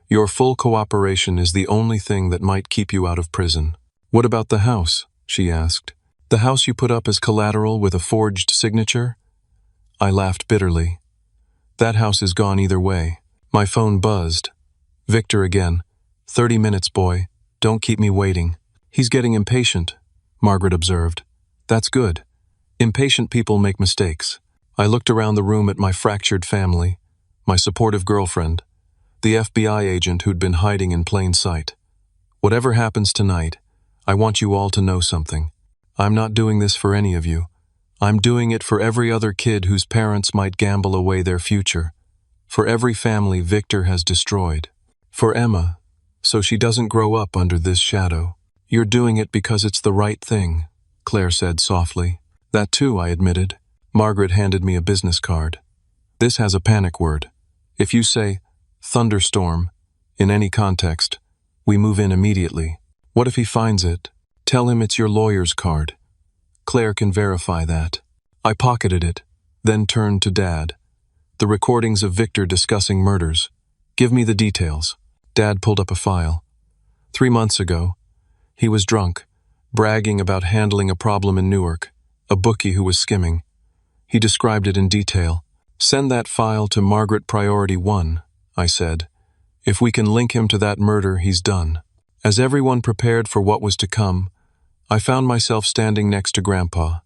Your full cooperation is the only thing that might keep you out of prison. What about the house? She asked. The house you put up as collateral with a forged signature? I laughed bitterly. That house is gone either way. My phone buzzed. Victor again. 30 minutes, boy. Don't keep me waiting. He's getting impatient, Margaret observed. That's good. Impatient people make mistakes. I looked around the room at my fractured family, my supportive girlfriend, the FBI agent who'd been hiding in plain sight. Whatever happens tonight, I want you all to know something. I'm not doing this for any of you. I'm doing it for every other kid whose parents might gamble away their future. For every family Victor has destroyed. For Emma, so she doesn't grow up under this shadow. You're doing it because it's the right thing, Claire said softly. That too, I admitted. Margaret handed me a business card. This has a panic word. If you say, thunderstorm, in any context, we move in immediately. What if he finds it? Tell him it's your lawyer's card. Claire can verify that. I pocketed it, then turned to Dad. The recordings of Victor discussing murders. Give me the details. Dad pulled up a file. 3 months ago, he was drunk, bragging about handling a problem in Newark, a bookie who was skimming. He described it in detail. Send that file to Margaret Priority 1, I said. If we can link him to that murder, he's done. As everyone prepared for what was to come, I found myself standing next to Grandpa.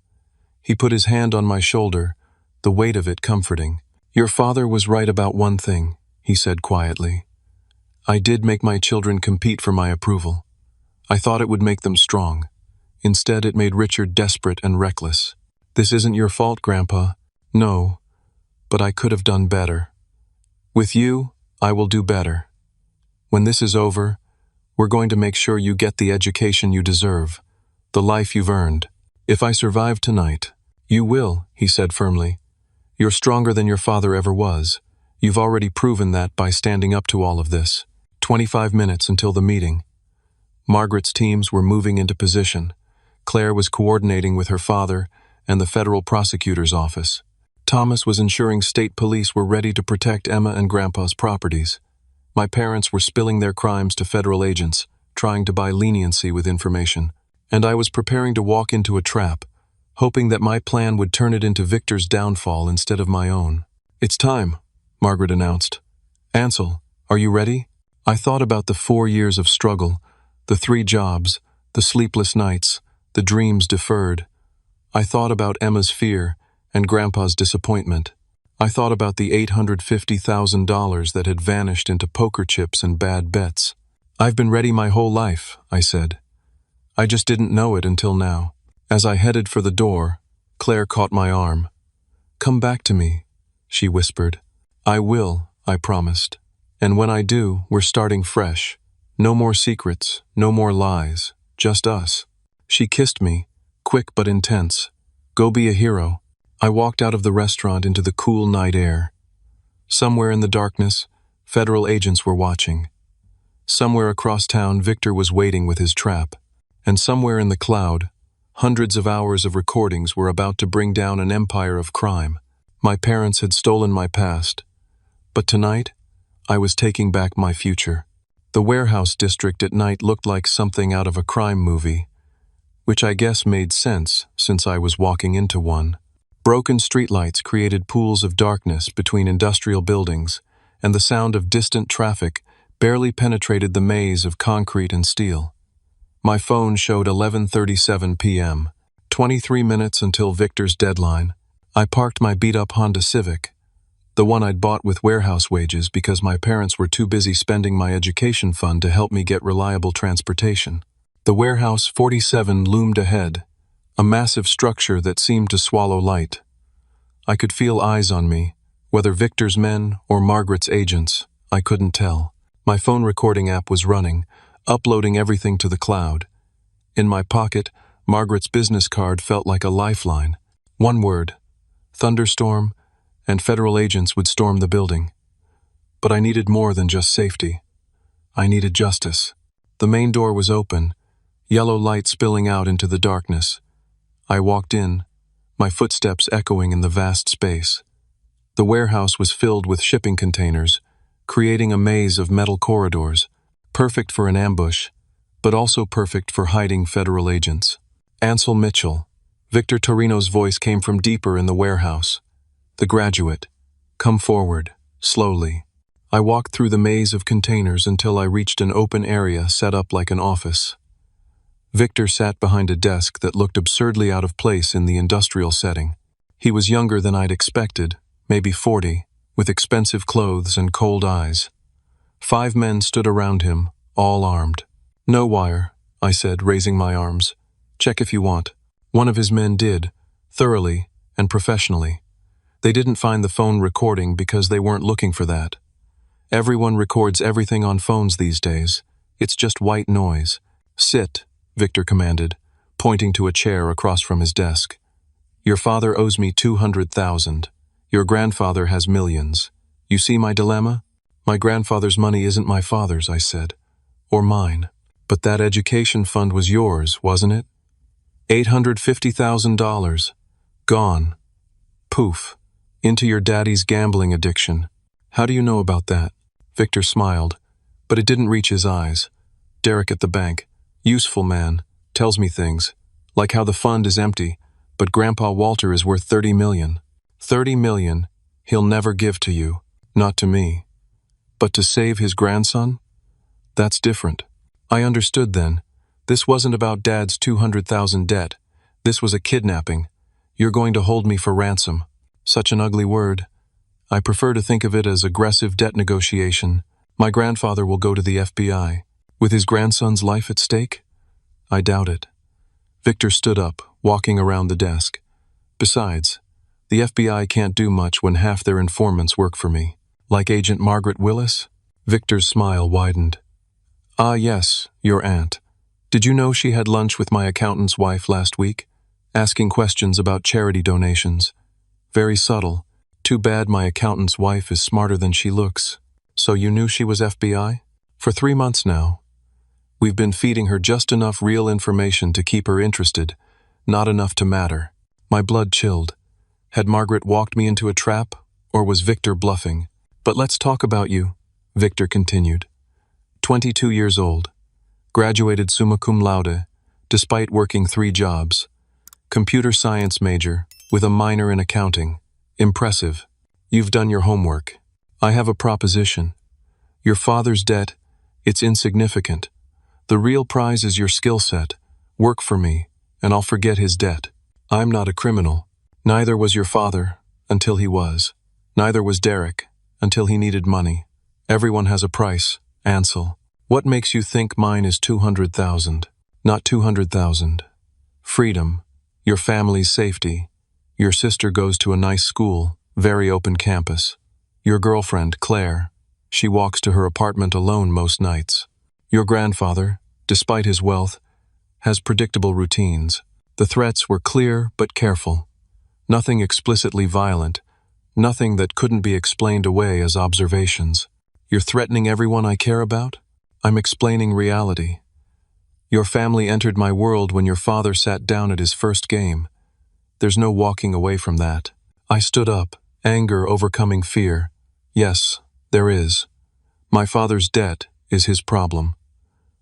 He put his hand on my shoulder, the weight of it comforting. Your father was right about one thing, he said quietly. I did make my children compete for my approval. I thought it would make them strong. Instead, it made Richard desperate and reckless. This isn't your fault, Grandpa. No, but I could have done better. With you, I will do better. When this is over, we're going to make sure you get the education you deserve, the life you've earned. If I survive tonight, you will, he said firmly. You're stronger than your father ever was. You've already proven that by standing up to all of this. 25 minutes until the meeting. Margaret's teams were moving into position. Claire was coordinating with her father and the federal prosecutor's office. Thomas was ensuring state police were ready to protect Emma and Grandpa's properties. My parents were spilling their crimes to federal agents, trying to buy leniency with information. And I was preparing to walk into a trap, hoping that my plan would turn it into Victor's downfall instead of my own. It's time, Margaret announced. Ansel, are you ready? I thought about the 4 years of struggle, the 3 jobs, the sleepless nights, the dreams deferred. I thought about Emma's fear and Grandpa's disappointment. I thought about the $850,000 that had vanished into poker chips and bad bets. I've been ready my whole life, I said. I just didn't know it until now. As I headed for the door, Claire caught my arm. Come back to me, she whispered. I will, I promised. And when I do, we're starting fresh. No more secrets, no more lies, just us. She kissed me, quick but intense. Go be a hero. I walked out of the restaurant into the cool night air. Somewhere in the darkness, federal agents were watching. Somewhere across town, Victor was waiting with his trap. And somewhere in the cloud, hundreds of hours of recordings were about to bring down an empire of crime. My parents had stolen my past. But tonight, I was taking back my future. The warehouse district at night looked like something out of a crime movie, which I guess made sense since I was walking into one. Broken streetlights created pools of darkness between industrial buildings, and the sound of distant traffic barely penetrated the maze of concrete and steel. My phone showed 11:37 p.m., 23 minutes until Victor's deadline. I parked my beat-up Honda Civic, the one I'd bought with warehouse wages because my parents were too busy spending my education fund to help me get reliable transportation. The warehouse 47 loomed ahead, a massive structure that seemed to swallow light. I could feel eyes on me, whether Victor's men or Margaret's agents, I couldn't tell. My phone recording app was running, uploading everything to the cloud. In my pocket, Margaret's business card felt like a lifeline. One word: thunderstorm, and federal agents would storm the building. But I needed more than just safety. I needed justice. The main door was open, yellow light spilling out into the darkness. I walked in, my footsteps echoing in the vast space. The warehouse was filled with shipping containers, creating a maze of metal corridors, perfect for an ambush, but also perfect for hiding federal agents. Ansel Mitchell. Victor Torino's voice came from deeper in the warehouse. The graduate. Come forward, slowly. I walked through the maze of containers until I reached an open area set up like an office. Victor sat behind a desk that looked absurdly out of place in the industrial setting. He was younger than I'd expected, maybe 40, with expensive clothes and cold eyes. 5 men stood around him, all armed. No wire, I said, raising my arms. Check if you want. One of his men did, thoroughly and professionally. They didn't find the phone recording because they weren't looking for that. Everyone records everything on phones these days. It's just white noise. Sit, Victor commanded, pointing to a chair across from his desk. Your father owes me 200,000. Your grandfather has millions. You see my dilemma? My grandfather's money isn't my father's, I said. Or mine. But that education fund was yours, wasn't it? $850,000. Gone. Poof. Into your daddy's gambling addiction. How do you know about that? Victor smiled, but it didn't reach his eyes. Derek at the bank. Useful man. Tells me things. Like how the fund is empty, but Grandpa Walter is worth 30 million. 30 million he'll never give to you. Not to me. But to save his grandson? That's different. I understood then. This wasn't about Dad's 200,000 debt. This was a kidnapping. You're going to hold me for ransom. Such an ugly word. I prefer to think of it as aggressive debt negotiation. My grandfather will go to the FBI. With his grandson's life at stake? I doubt it. Victor stood up, walking around the desk. Besides, the FBI can't do much when half their informants work for me. Like Agent Margaret Willis? Victor's smile widened. Ah yes, your aunt. Did you know she had lunch with my accountant's wife last week? Asking questions about charity donations. Very subtle. Too bad my accountant's wife is smarter than she looks. So you knew she was FBI? For 3 months now. We've been feeding her just enough real information to keep her interested, not enough to matter. My blood chilled. Had Margaret walked me into a trap, or was Victor bluffing? But let's talk about you, Victor continued. 22 years old. Graduated summa cum laude, despite working 3 jobs. Computer science major, with a minor in accounting. Impressive. You've done your homework. I have a proposition. Your father's debt, it's insignificant. The real prize is your skill set. Work for me, and I'll forget his debt. I'm not a criminal. Neither was your father, until he was. Neither was Derek, until he needed money. Everyone has a price, Ansel. What makes you think mine is 200,000? Not 200,000. Freedom. Your family's safety. Your sister goes to a nice school, very open campus. Your girlfriend, Claire. She walks to her apartment alone most nights. Your grandfather, despite his wealth, has predictable routines. The threats were clear but careful. Nothing explicitly violent, nothing that couldn't be explained away as observations. You're threatening everyone I care about? I'm explaining reality. Your family entered my world when your father sat down at his first game. There's no walking away from that. I stood up, anger overcoming fear. Yes, there is. My father's debt is his problem.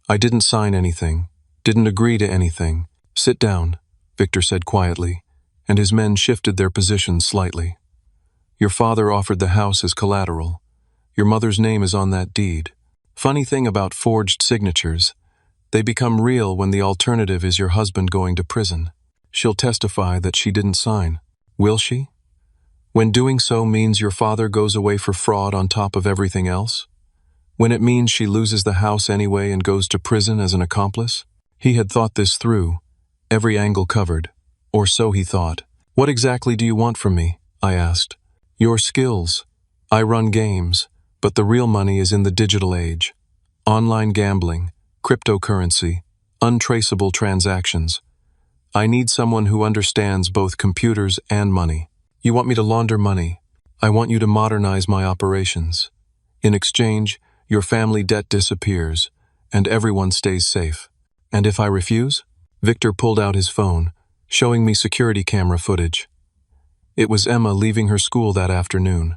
I didn't sign anything, didn't agree to anything. Sit down, Victor said quietly, and his men shifted their positions slightly. Your father offered the house as collateral. Your mother's name is on that deed. Funny thing about forged signatures, they become real when the alternative is your husband going to prison. She'll testify that she didn't sign. Will she? When doing so means your father goes away for fraud on top of everything else? When it means she loses the house anyway and goes to prison as an accomplice? He had thought this through, every angle covered, or so he thought. What exactly do you want from me? I asked. Your skills. I run games, but the real money is in the digital age. Online gambling, cryptocurrency, untraceable transactions. I need someone who understands both computers and money. You want me to launder money. I want you to modernize my operations. In exchange, your family debt disappears, and everyone stays safe. And if I refuse? Victor pulled out his phone, showing me security camera footage. It was Emma leaving her school that afternoon.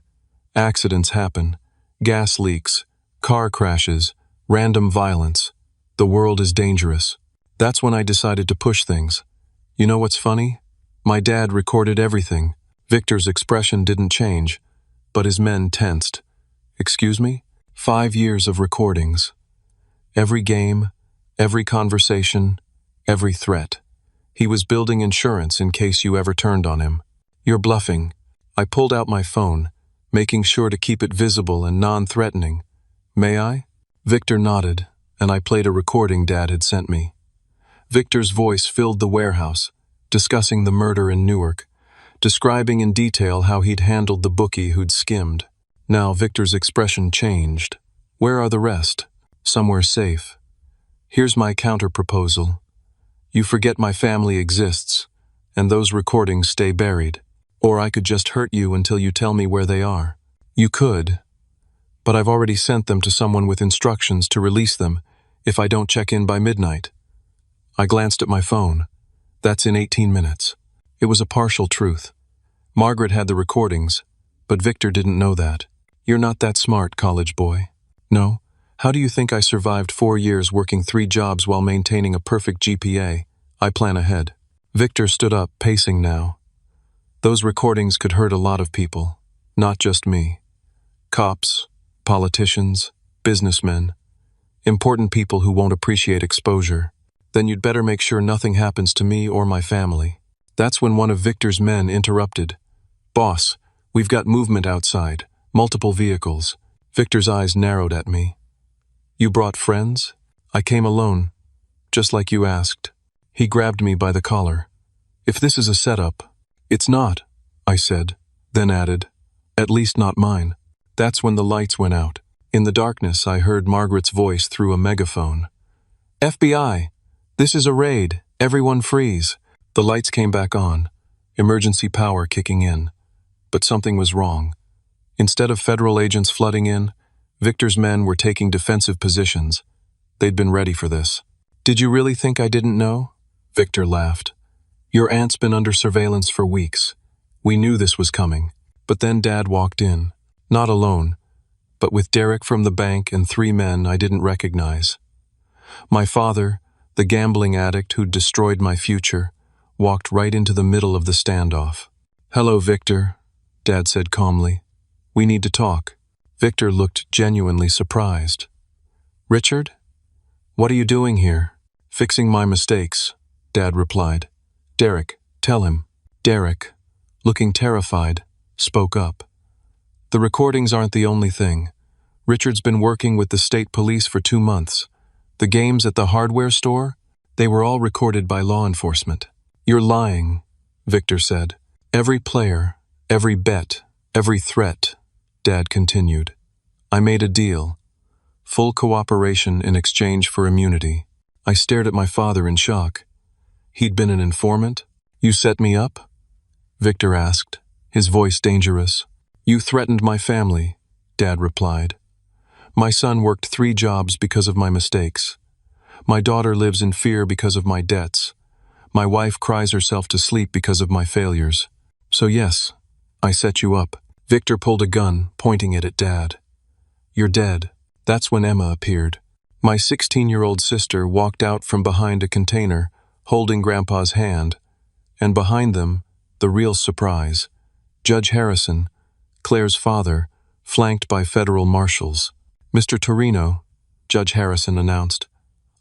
Accidents happen. Gas leaks, car crashes, random violence. The world is dangerous. That's when I decided to push things. You know what's funny? My dad recorded everything. Victor's expression didn't change, but his men tensed. Excuse me? 5 years of recordings. Every game, every conversation, every threat. He was building insurance in case you ever turned on him. You're bluffing. I pulled out my phone, making sure to keep it visible and non-threatening. May I? Victor nodded, and I played a recording Dad had sent me. Victor's voice filled the warehouse, discussing the murder in Newark, describing in detail how he'd handled the bookie who'd skimmed. Now Victor's expression changed. Where are the rest? Somewhere safe. Here's my counter-proposal. You forget my family exists, and those recordings stay buried. Or I could just hurt you until you tell me where they are. You could, but I've already sent them to someone with instructions to release them if I don't check in by midnight. I glanced at my phone. That's in 18 minutes. It was a partial truth. Margaret had the recordings, but Victor didn't know that. You're not that smart, college boy. No? How do you think I survived 4 years working 3 jobs while maintaining a perfect GPA? I plan ahead. Victor stood up, pacing now. Those recordings could hurt a lot of people, not just me. Cops, politicians, businessmen, important people who won't appreciate exposure. Then you'd better make sure nothing happens to me or my family. That's when one of Victor's men interrupted. Boss, we've got movement outside, multiple vehicles. Victor's eyes narrowed at me. You brought friends? I came alone, just like you asked. He grabbed me by the collar. If this is a setup, it's not, I said, then added, at least not mine. That's when the lights went out. In the darkness, I heard Margaret's voice through a megaphone. FBI, this is a raid. Everyone freeze. The lights came back on, emergency power kicking in. But something was wrong. Instead of federal agents flooding in, Victor's men were taking defensive positions. They'd been ready for this. Did you really think I didn't know? Victor laughed. Your aunt's been under surveillance for weeks. We knew this was coming. But then Dad walked in. Not alone, but with Derek from the bank and 3 men I didn't recognize. My father, the gambling addict who'd destroyed my future, walked right into the middle of the standoff. Hello, Victor, Dad said calmly. We need to talk. Victor looked genuinely surprised. Richard? What are you doing here? Fixing my mistakes, Dad replied. Derek, tell him. Derek, looking terrified, spoke up. The recordings aren't the only thing. Richard's been working with the state police for 2 months. The games at the hardware store, they were all recorded by law enforcement. You're lying, Victor said. Every player, every bet, every threat, Dad continued. I made a deal. Full cooperation in exchange for immunity. I stared at my father in shock. He'd been an informant? You set me up? Victor asked, his voice dangerous. You threatened my family, Dad replied. My son worked 3 jobs because of my mistakes. My daughter lives in fear because of my debts. My wife cries herself to sleep because of my failures. So yes, I set you up. Victor pulled a gun, pointing it at Dad. You're dead. That's when Emma appeared. My 16-year-old sister walked out from behind a container, holding Grandpa's hand, and behind them, the real surprise, Judge Harrison, Claire's father, flanked by federal marshals. Mr. Torino, Judge Harrison announced,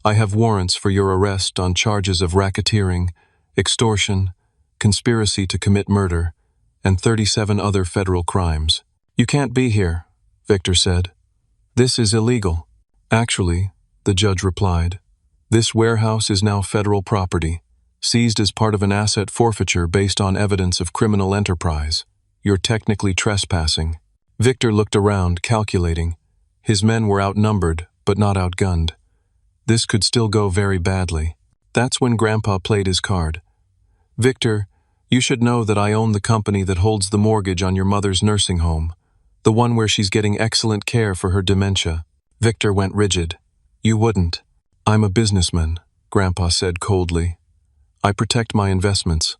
I have warrants for your arrest on charges of racketeering, extortion, conspiracy to commit murder, and 37 other federal crimes. You can't be here, Victor said. This is illegal. Actually, the judge replied, this warehouse is now federal property, seized as part of an asset forfeiture based on evidence of criminal enterprise. You're technically trespassing. Victor looked around, calculating. His men were outnumbered, but not outgunned. This could still go very badly. That's when Grandpa played his card. Victor, you should know that I own the company that holds the mortgage on your mother's nursing home, the one where she's getting excellent care for her dementia. Victor went rigid. You wouldn't. I'm a businessman, Grandpa said coldly. I protect my investments.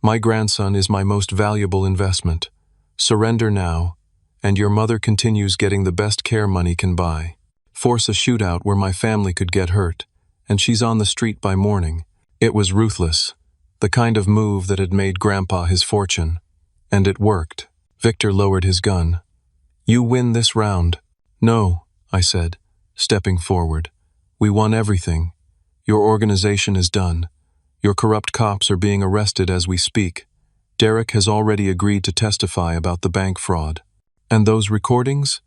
My grandson is my most valuable investment. Surrender now, and your mother continues getting the best care money can buy. Force a shootout where my family could get hurt, and she's on the street by morning. It was ruthless, the kind of move that had made Grandpa his fortune. And it worked. Victor lowered his gun. You win this round. No, I said, stepping forward. We won everything. Your organization is done. Your corrupt cops are being arrested as we speak. Derek has already agreed to testify about the bank fraud. And those recordings?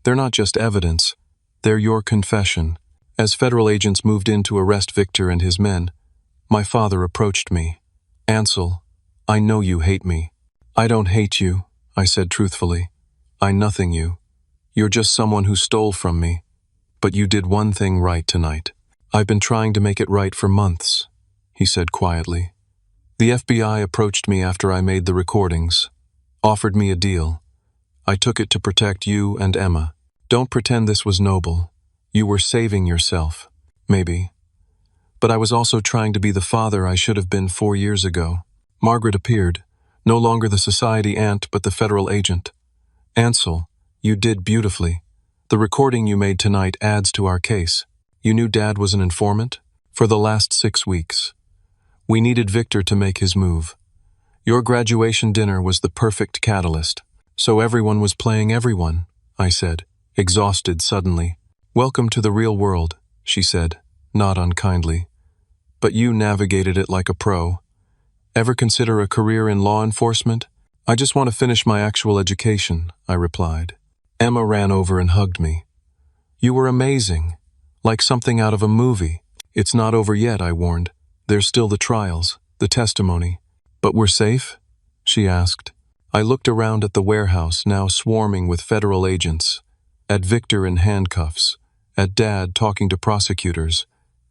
They're not just evidence. They're your confession. As federal agents moved in to arrest Victor and his men, my father approached me. Ansel, I know you hate me. I don't hate you, I said truthfully. I nothing you. You're just someone who stole from me. But you did one thing right tonight. I've been trying to make it right for months, he said quietly. The FBI approached me after I made the recordings, offered me a deal. I took it to protect you and Emma. Don't pretend this was noble. You were saving yourself, maybe. But I was also trying to be the father I should have been 4 years ago. Margaret appeared, no longer the society aunt but the federal agent. Ansel, you did beautifully. The recording you made tonight adds to our case. You knew Dad was an informant? For the last 6 weeks. We needed Victor to make his move. Your graduation dinner was the perfect catalyst. So everyone was playing everyone, I said, exhausted suddenly. Welcome to the real world, she said, not unkindly. But you navigated it like a pro. Ever consider a career in law enforcement? I just want to finish my actual education, I replied. Emma ran over and hugged me. You were amazing, like something out of a movie. It's not over yet, I warned. There's still the trials, the testimony. But we're safe? She asked. I looked around at the warehouse now swarming with federal agents, at Victor in handcuffs, at Dad talking to prosecutors,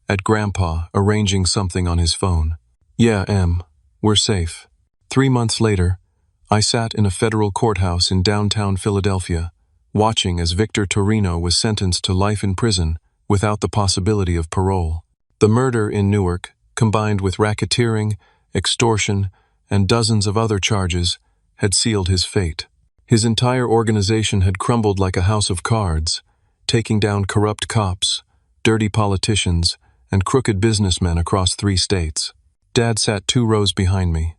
at Grandpa arranging something on his phone. Yeah, Em, we're safe. 3 months later, I sat in a federal courthouse in downtown Philadelphia, watching as Victor Torino was sentenced to life in prison without the possibility of parole. The murder in Newark, combined with racketeering, extortion, and dozens of other charges, had sealed his fate. His entire organization had crumbled like a house of cards, taking down corrupt cops, dirty politicians, and crooked businessmen across 3 states. Dad sat 2 rows behind me.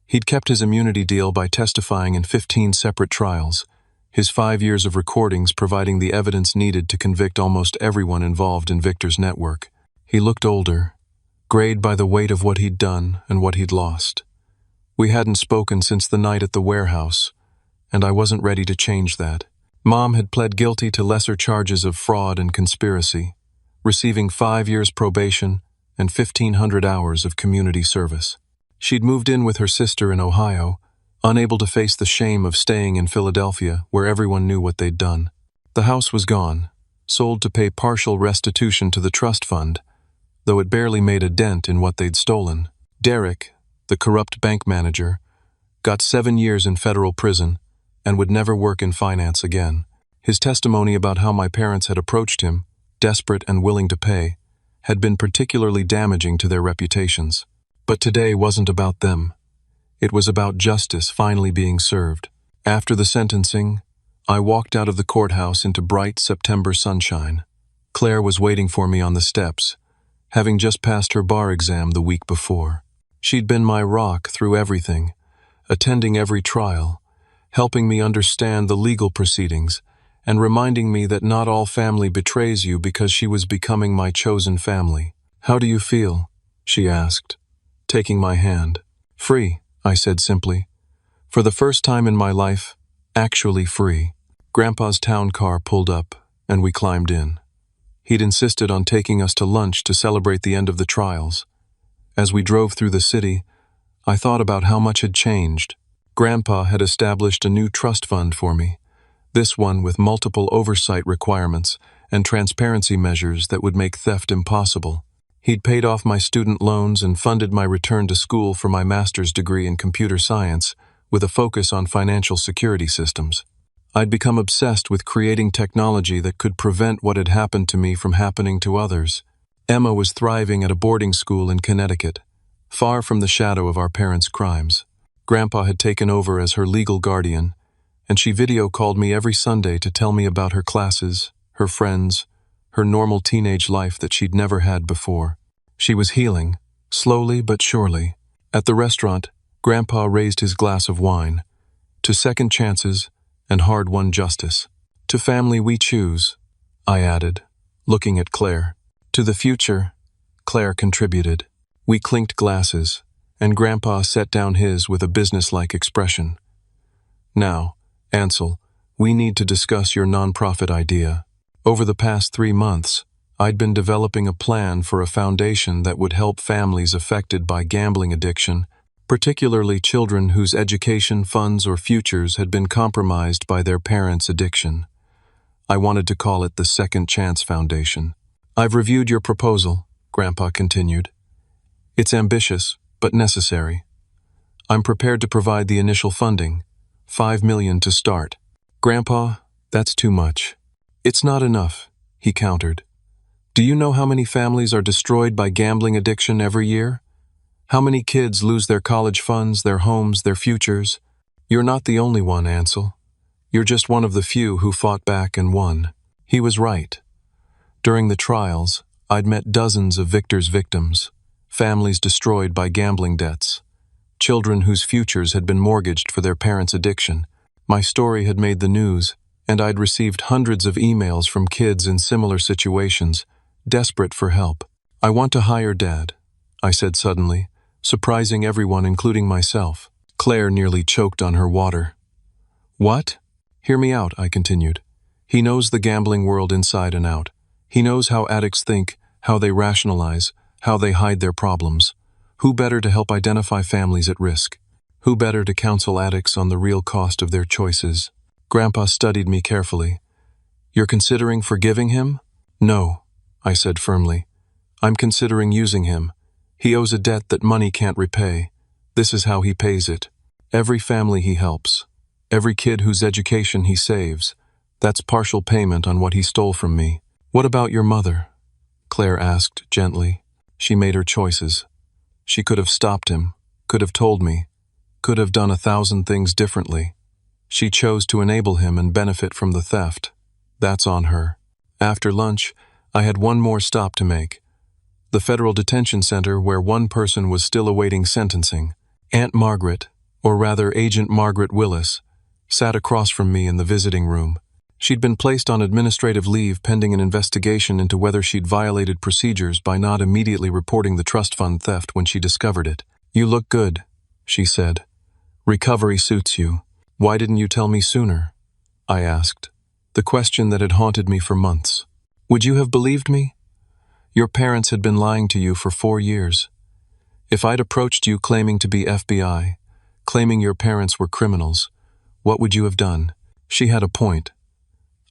He'd kept his immunity deal by testifying in 15 separate trials, his 5 years of recordings providing the evidence needed to convict almost everyone involved in Victor's network. He looked older, grayed by the weight of what he'd done and what he'd lost. We hadn't spoken since the night at the warehouse, and I wasn't ready to change that. Mom had pled guilty to lesser charges of fraud and conspiracy, receiving 5 years probation and 1,500 hours of community service. She'd moved in with her sister in Ohio, unable to face the shame of staying in Philadelphia where everyone knew what they'd done. The house was gone, sold to pay partial restitution to the trust fund, though it barely made a dent in what they'd stolen. Derek, the corrupt bank manager, got 7 years in federal prison and would never work in finance again. His testimony about how my parents had approached him, desperate and willing to pay, had been particularly damaging to their reputations. But today wasn't about them. It was about justice finally being served. After the sentencing, I walked out of the courthouse into bright September sunshine. Claire was waiting for me on the steps, having just passed her bar exam the week before. She'd been my rock through everything, attending every trial, helping me understand the legal proceedings, and reminding me that not all family betrays you because she was becoming my chosen family. "How do you feel?" she asked, taking my hand. "Free," I said simply. "For the first time in my life, actually free." Grandpa's town car pulled up, and we climbed in. He'd insisted on taking us to lunch to celebrate the end of the trials. As we drove through the city, I thought about how much had changed. Grandpa had established a new trust fund for me, this one with multiple oversight requirements and transparency measures that would make theft impossible. He'd paid off my student loans and funded my return to school for my master's degree in computer science, with a focus on financial security systems. I'd become obsessed with creating technology that could prevent what had happened to me from happening to others. Emma was thriving at a boarding school in Connecticut, far from the shadow of our parents' crimes. Grandpa had taken over as her legal guardian, and she video called me every Sunday to tell me about her classes, her friends, her normal teenage life that she'd never had before. She was healing, slowly but surely. At the restaurant, Grandpa raised his glass of wine. "To second chances and hard-won justice. To family we choose," I added, looking at Claire. "To the future," Claire contributed. We clinked glasses, and Grandpa set down his with a businesslike expression. "Now, Ansel, we need to discuss your nonprofit idea." Over the past 3 months, I'd been developing a plan for a foundation that would help families affected by gambling addiction, particularly children whose education, funds, or futures had been compromised by their parents' addiction. I wanted to call it the Second Chance Foundation. "I've reviewed your proposal," Grandpa continued. "It's ambitious, but necessary. I'm prepared to provide the initial funding, $5 million to start." "Grandpa, that's too much." "It's not enough," he countered. "Do you know how many families are destroyed by gambling addiction every year? How many kids lose their college funds, their homes, their futures? You're not the only one, Ansel. You're just one of the few who fought back and won." He was right. During the trials, I'd met dozens of Victor's victims, families destroyed by gambling debts, children whose futures had been mortgaged for their parents' addiction. My story had made the news, and I'd received hundreds of emails from kids in similar situations, desperate for help. "I want to hire Dad," I said suddenly, surprising everyone including myself. Claire nearly choked on her water. "What?" "Hear me out," I continued. "He knows the gambling world inside and out. He knows how addicts think, how they rationalize, how they hide their problems. Who better to help identify families at risk? Who better to counsel addicts on the real cost of their choices?" Grandpa studied me carefully. "You're considering forgiving him?" "No," I said firmly. "I'm considering using him. He owes a debt that money can't repay. This is how he pays it. Every family he helps, every kid whose education he saves, that's partial payment on what he stole from me." "What about your mother?" Claire asked gently. She made her choices. She could have stopped him, could have told me, could have done 1,000 things differently. She chose to enable him and benefit from the theft. That's on her. After lunch, I had one more stop to make. The federal detention center where one person was still awaiting sentencing. Aunt Margaret, or rather Agent Margaret Willis, sat across from me in the visiting room. She'd been placed on administrative leave pending an investigation into whether she'd violated procedures by not immediately reporting the trust fund theft when she discovered it. "You look good," she said. "Recovery suits you. Why didn't you tell me sooner?" I asked, the question that had haunted me for months. "Would you have believed me? Your parents had been lying to you for 4 years. If I'd approached you claiming to be FBI, claiming your parents were criminals, what would you have done?" She had a point.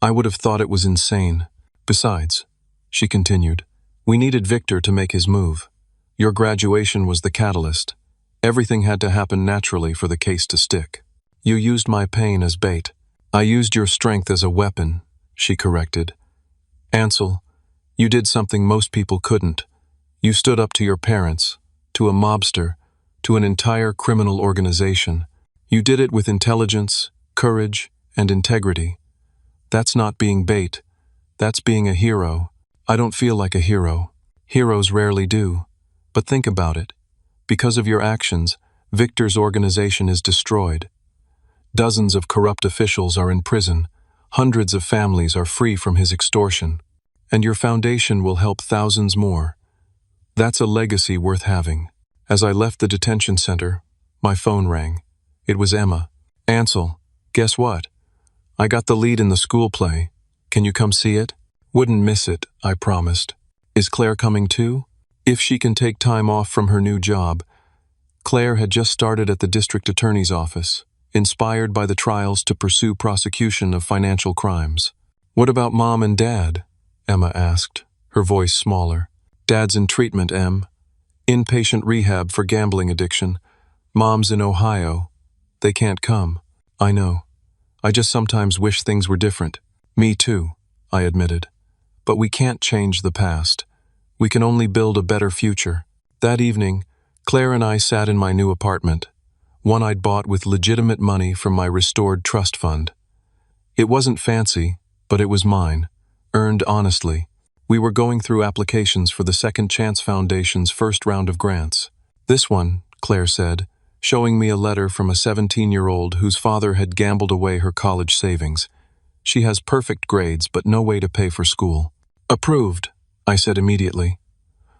I would have thought it was insane. "Besides," she continued, We needed Victor to make his move. Your graduation was the catalyst. Everything had to happen naturally for the case to stick. You used my pain as bait. I used your strength as a weapon, she corrected. Ansel, you did something most people couldn't. You stood up to your parents, to a mobster, to an entire criminal organization. You did it with intelligence, courage, and integrity. That's not being bait. That's being a hero. I don't feel like a hero. Heroes rarely do. But think about it. Because of your actions, Victor's organization is destroyed. Dozens of corrupt officials are in prison. Hundreds of families are free from his extortion. And your foundation will help thousands more. That's a legacy worth having. As I left the detention center, my phone rang. It was Emma. Ansel, guess what? I got the lead in the school play. Can you come see it? Wouldn't miss it, I promised. Is Claire coming too? If she can take time off from her new job. Claire had just started at the district attorney's office, inspired by the trials to pursue prosecution of financial crimes. What about Mom and Dad? Emma asked, her voice smaller. Dad's in treatment, Em. Inpatient rehab for gambling addiction. Mom's in Ohio. They can't come. I know. I just sometimes wish things were different. Me too, I admitted. But we can't change the past. We can only build a better future. That evening, Claire and I sat in my new apartment, one I'd bought with legitimate money from my restored trust fund. It wasn't fancy, but it was mine, earned honestly. We were going through applications for the Second Chance Foundation's first round of grants. This one, Claire said, showing me a letter from a 17-year-old whose father had gambled away her college savings. She has perfect grades, but no way to pay for school. Approved, I said immediately.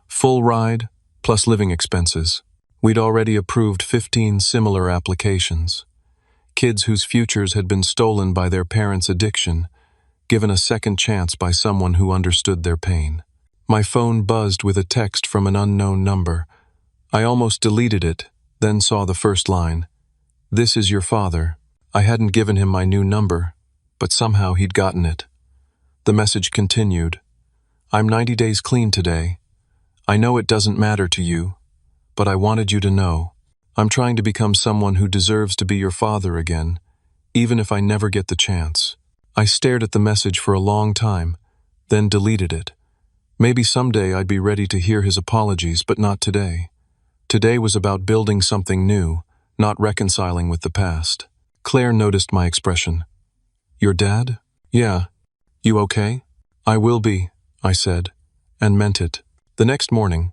Full ride, plus living expenses. We'd already approved 15 similar applications. Kids whose futures had been stolen by their parents' addiction, given a second chance by someone who understood their pain. My phone buzzed with a text from an unknown number. I almost deleted it, then saw the first line. This is your father. I hadn't given him my new number, but somehow he'd gotten it. The message continued. I'm 90 days clean today. I know it doesn't matter to you, but I wanted you to know. I'm trying to become someone who deserves to be your father again, even if I never get the chance. I stared at the message for a long time, then deleted it. Maybe someday I'd be ready to hear his apologies, but not today. Today was about building something new, not reconciling with the past. Claire noticed my expression. Your dad? Yeah. You okay? I will be, I said, and meant it. The next morning,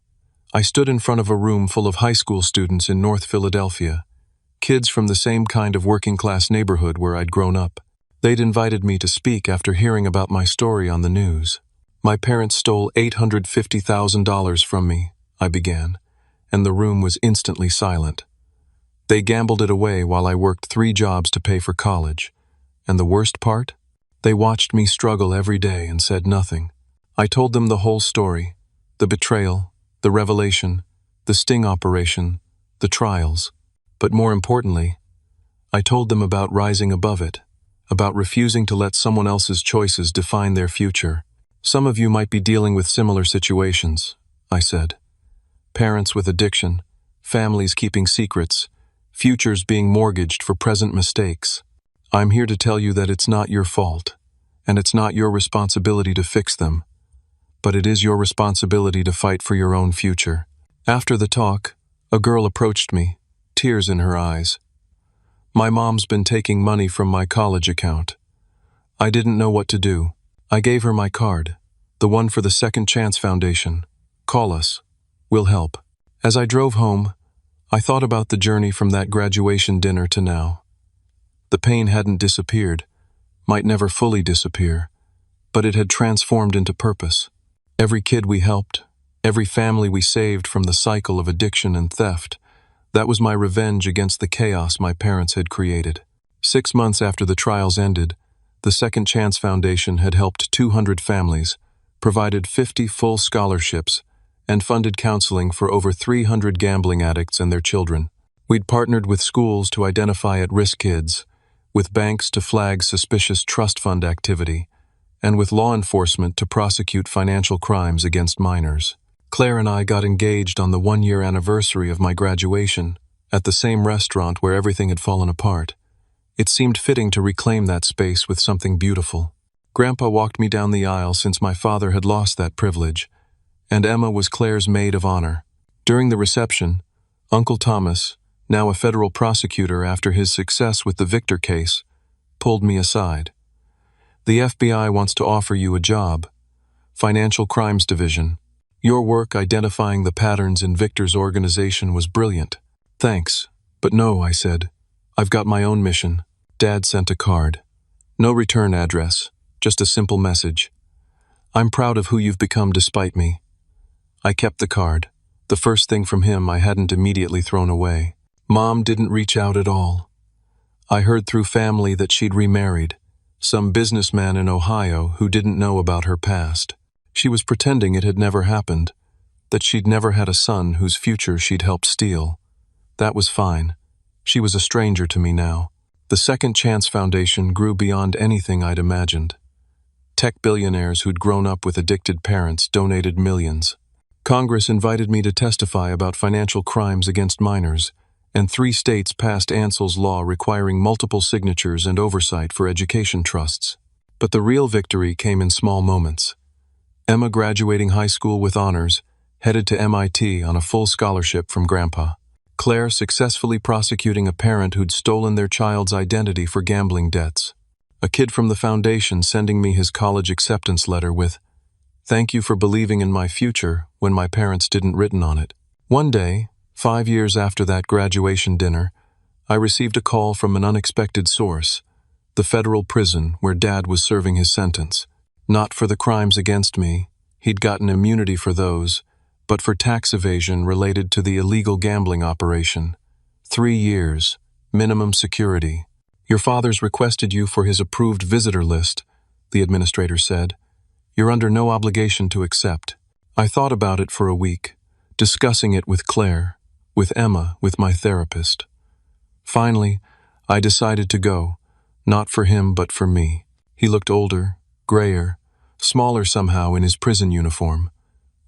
I stood in front of a room full of high school students in North Philadelphia, kids from the same kind of working-class neighborhood where I'd grown up. They'd invited me to speak after hearing about my story on the news. My parents stole $850,000 from me, I began, and the room was instantly silent. They gambled it away while I worked 3 jobs to pay for college. And the worst part? They watched me struggle every day and said nothing. I told them the whole story, the betrayal, the revelation, the sting operation, the trials. But more importantly, I told them about rising above it, about refusing to let someone else's choices define their future. Some of you might be dealing with similar situations, I said. Parents with addiction, families keeping secrets, futures being mortgaged for present mistakes. I'm here to tell you that it's not your fault, and it's not your responsibility to fix them, but it is your responsibility to fight for your own future. After the talk, a girl approached me, tears in her eyes. My mom's been taking money from my college account. I didn't know what to do. I gave her my card, the one for the Second Chance Foundation. Call us. We'll help. As I drove home, I thought about the journey from that graduation dinner to now. The pain hadn't disappeared, might never fully disappear, but it had transformed into purpose. Every kid we helped, every family we saved from the cycle of addiction and theft, that was my revenge against the chaos my parents had created. 6 months after the trials ended, the Second Chance Foundation had helped 200 families, provided 50 full scholarships, and funded counseling for over 300 gambling addicts and their children. We'd partnered with schools to identify at-risk kids, with banks to flag suspicious trust fund activity, and with law enforcement to prosecute financial crimes against minors. Claire and I got engaged on the 1-year anniversary of my graduation, at the same restaurant where everything had fallen apart. It seemed fitting to reclaim that space with something beautiful. Grandpa walked me down the aisle since my father had lost that privilege, and Emma was Claire's maid of honor. During the reception, Uncle Thomas, now a federal prosecutor after his success with the Victor case, pulled me aside. "The FBI wants to offer you a job. Financial Crimes Division. Your work identifying the patterns in Victor's organization was brilliant." "Thanks, but no," I said. "I've got my own mission." Dad sent a card. No return address, just a simple message. "I'm proud of who you've become despite me." I kept the card. The first thing from him I hadn't immediately thrown away. Mom didn't reach out at all. I heard through family that she'd remarried, some businessman in Ohio who didn't know about her past. She was pretending it had never happened, that she'd never had a son whose future she'd helped steal. That was fine. She was a stranger to me now. The Second Chance Foundation grew beyond anything I'd imagined. Tech billionaires who'd grown up with addicted parents donated millions. Congress invited me to testify about financial crimes against minors, and 3 states passed Ansell's law requiring multiple signatures and oversight for education trusts. But the real victory came in small moments. Emma graduating high school with honors, headed to MIT on a full scholarship from Grandpa. Claire successfully prosecuting a parent who'd stolen their child's identity for gambling debts. A kid from the foundation sending me his college acceptance letter with, "Thank you for believing in my future," when my parents didn't written on it. One day, 5 years after that graduation dinner, I received a call from an unexpected source, the federal prison where Dad was serving his sentence. Not for the crimes against me, he'd gotten immunity for those, but for tax evasion related to the illegal gambling operation. 3 years, minimum security. "Your father's requested you for his approved visitor list," the administrator said. "You're under no obligation to accept." I thought about it for a week, discussing it with Claire, with Emma, with my therapist. Finally, I decided to go, not for him but for me. He looked older, grayer, smaller somehow in his prison uniform.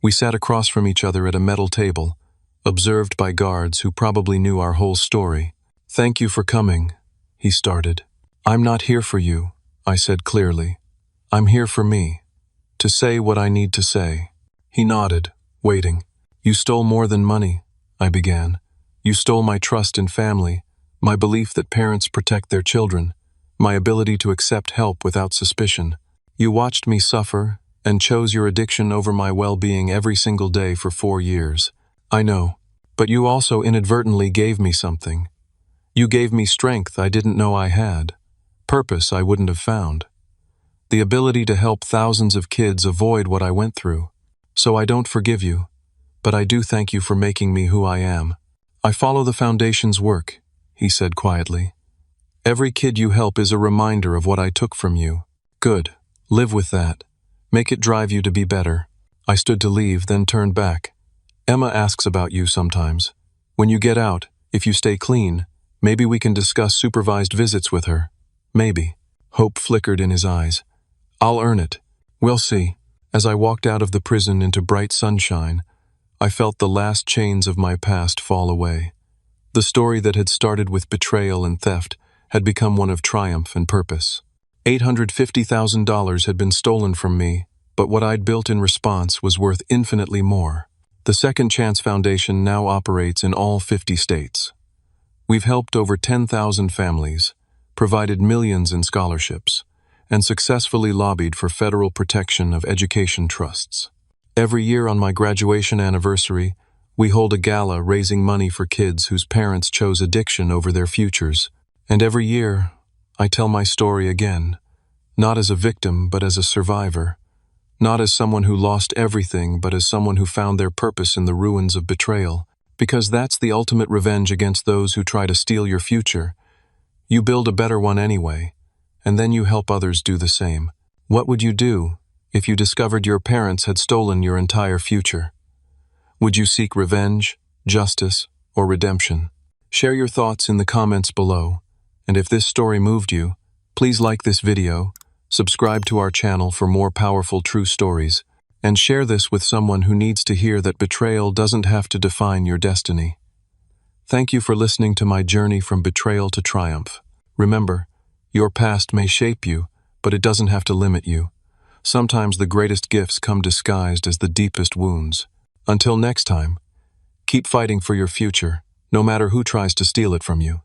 We sat across from each other at a metal table, observed by guards who probably knew our whole story. "Thank you for coming," he started. "I'm not here for you," I said clearly. "I'm here for me, to say what I need to say." He nodded, waiting. "You stole more than money," I began. "You stole my trust in family, my belief that parents protect their children, my ability to accept help without suspicion. You watched me suffer and chose your addiction over my well-being every single day for 4 years. I know, but you also inadvertently gave me something. You gave me strength I didn't know I had, purpose I wouldn't have found, the ability to help thousands of kids avoid what I went through. So I don't forgive you, but I do thank you for making me who I am." "I follow the Foundation's work," he said quietly. "Every kid you help is a reminder of what I took from you. Good. Live with that. Make it drive you to be better." I stood to leave, then turned back. "Emma asks about you sometimes. When you get out, if you stay clean, maybe we can discuss supervised visits with her. Maybe." Hope flickered in his eyes. "I'll earn it. We'll see." As I walked out of the prison into bright sunshine, I felt the last chains of my past fall away. The story that had started with betrayal and theft had become one of triumph and purpose. $850,000 had been stolen from me, but what I'd built in response was worth infinitely more. The Second Chance Foundation now operates in all 50 states. We've helped over 10,000 families, provided millions in scholarships, and successfully lobbied for federal protection of education trusts. Every year on my graduation anniversary, we hold a gala raising money for kids whose parents chose addiction over their futures. And every year, I tell my story again, not as a victim but as a survivor, not as someone who lost everything but as someone who found their purpose in the ruins of betrayal, because that's the ultimate revenge against those who try to steal your future. You build a better one anyway, and then you help others do the same. What would you do if you discovered your parents had stolen your entire future? Would you seek revenge, justice, or redemption? Share your thoughts in the comments below, and if this story moved you, please like this video, Subscribe to our channel for more powerful true stories, and share this with someone who needs to hear that betrayal doesn't have to define your destiny. Thank you for listening to my journey from betrayal to triumph. Remember, your past may shape you, but it doesn't have to limit you. Sometimes the greatest gifts come disguised as the deepest wounds. Until next time, keep fighting for your future, no matter who tries to steal it from you.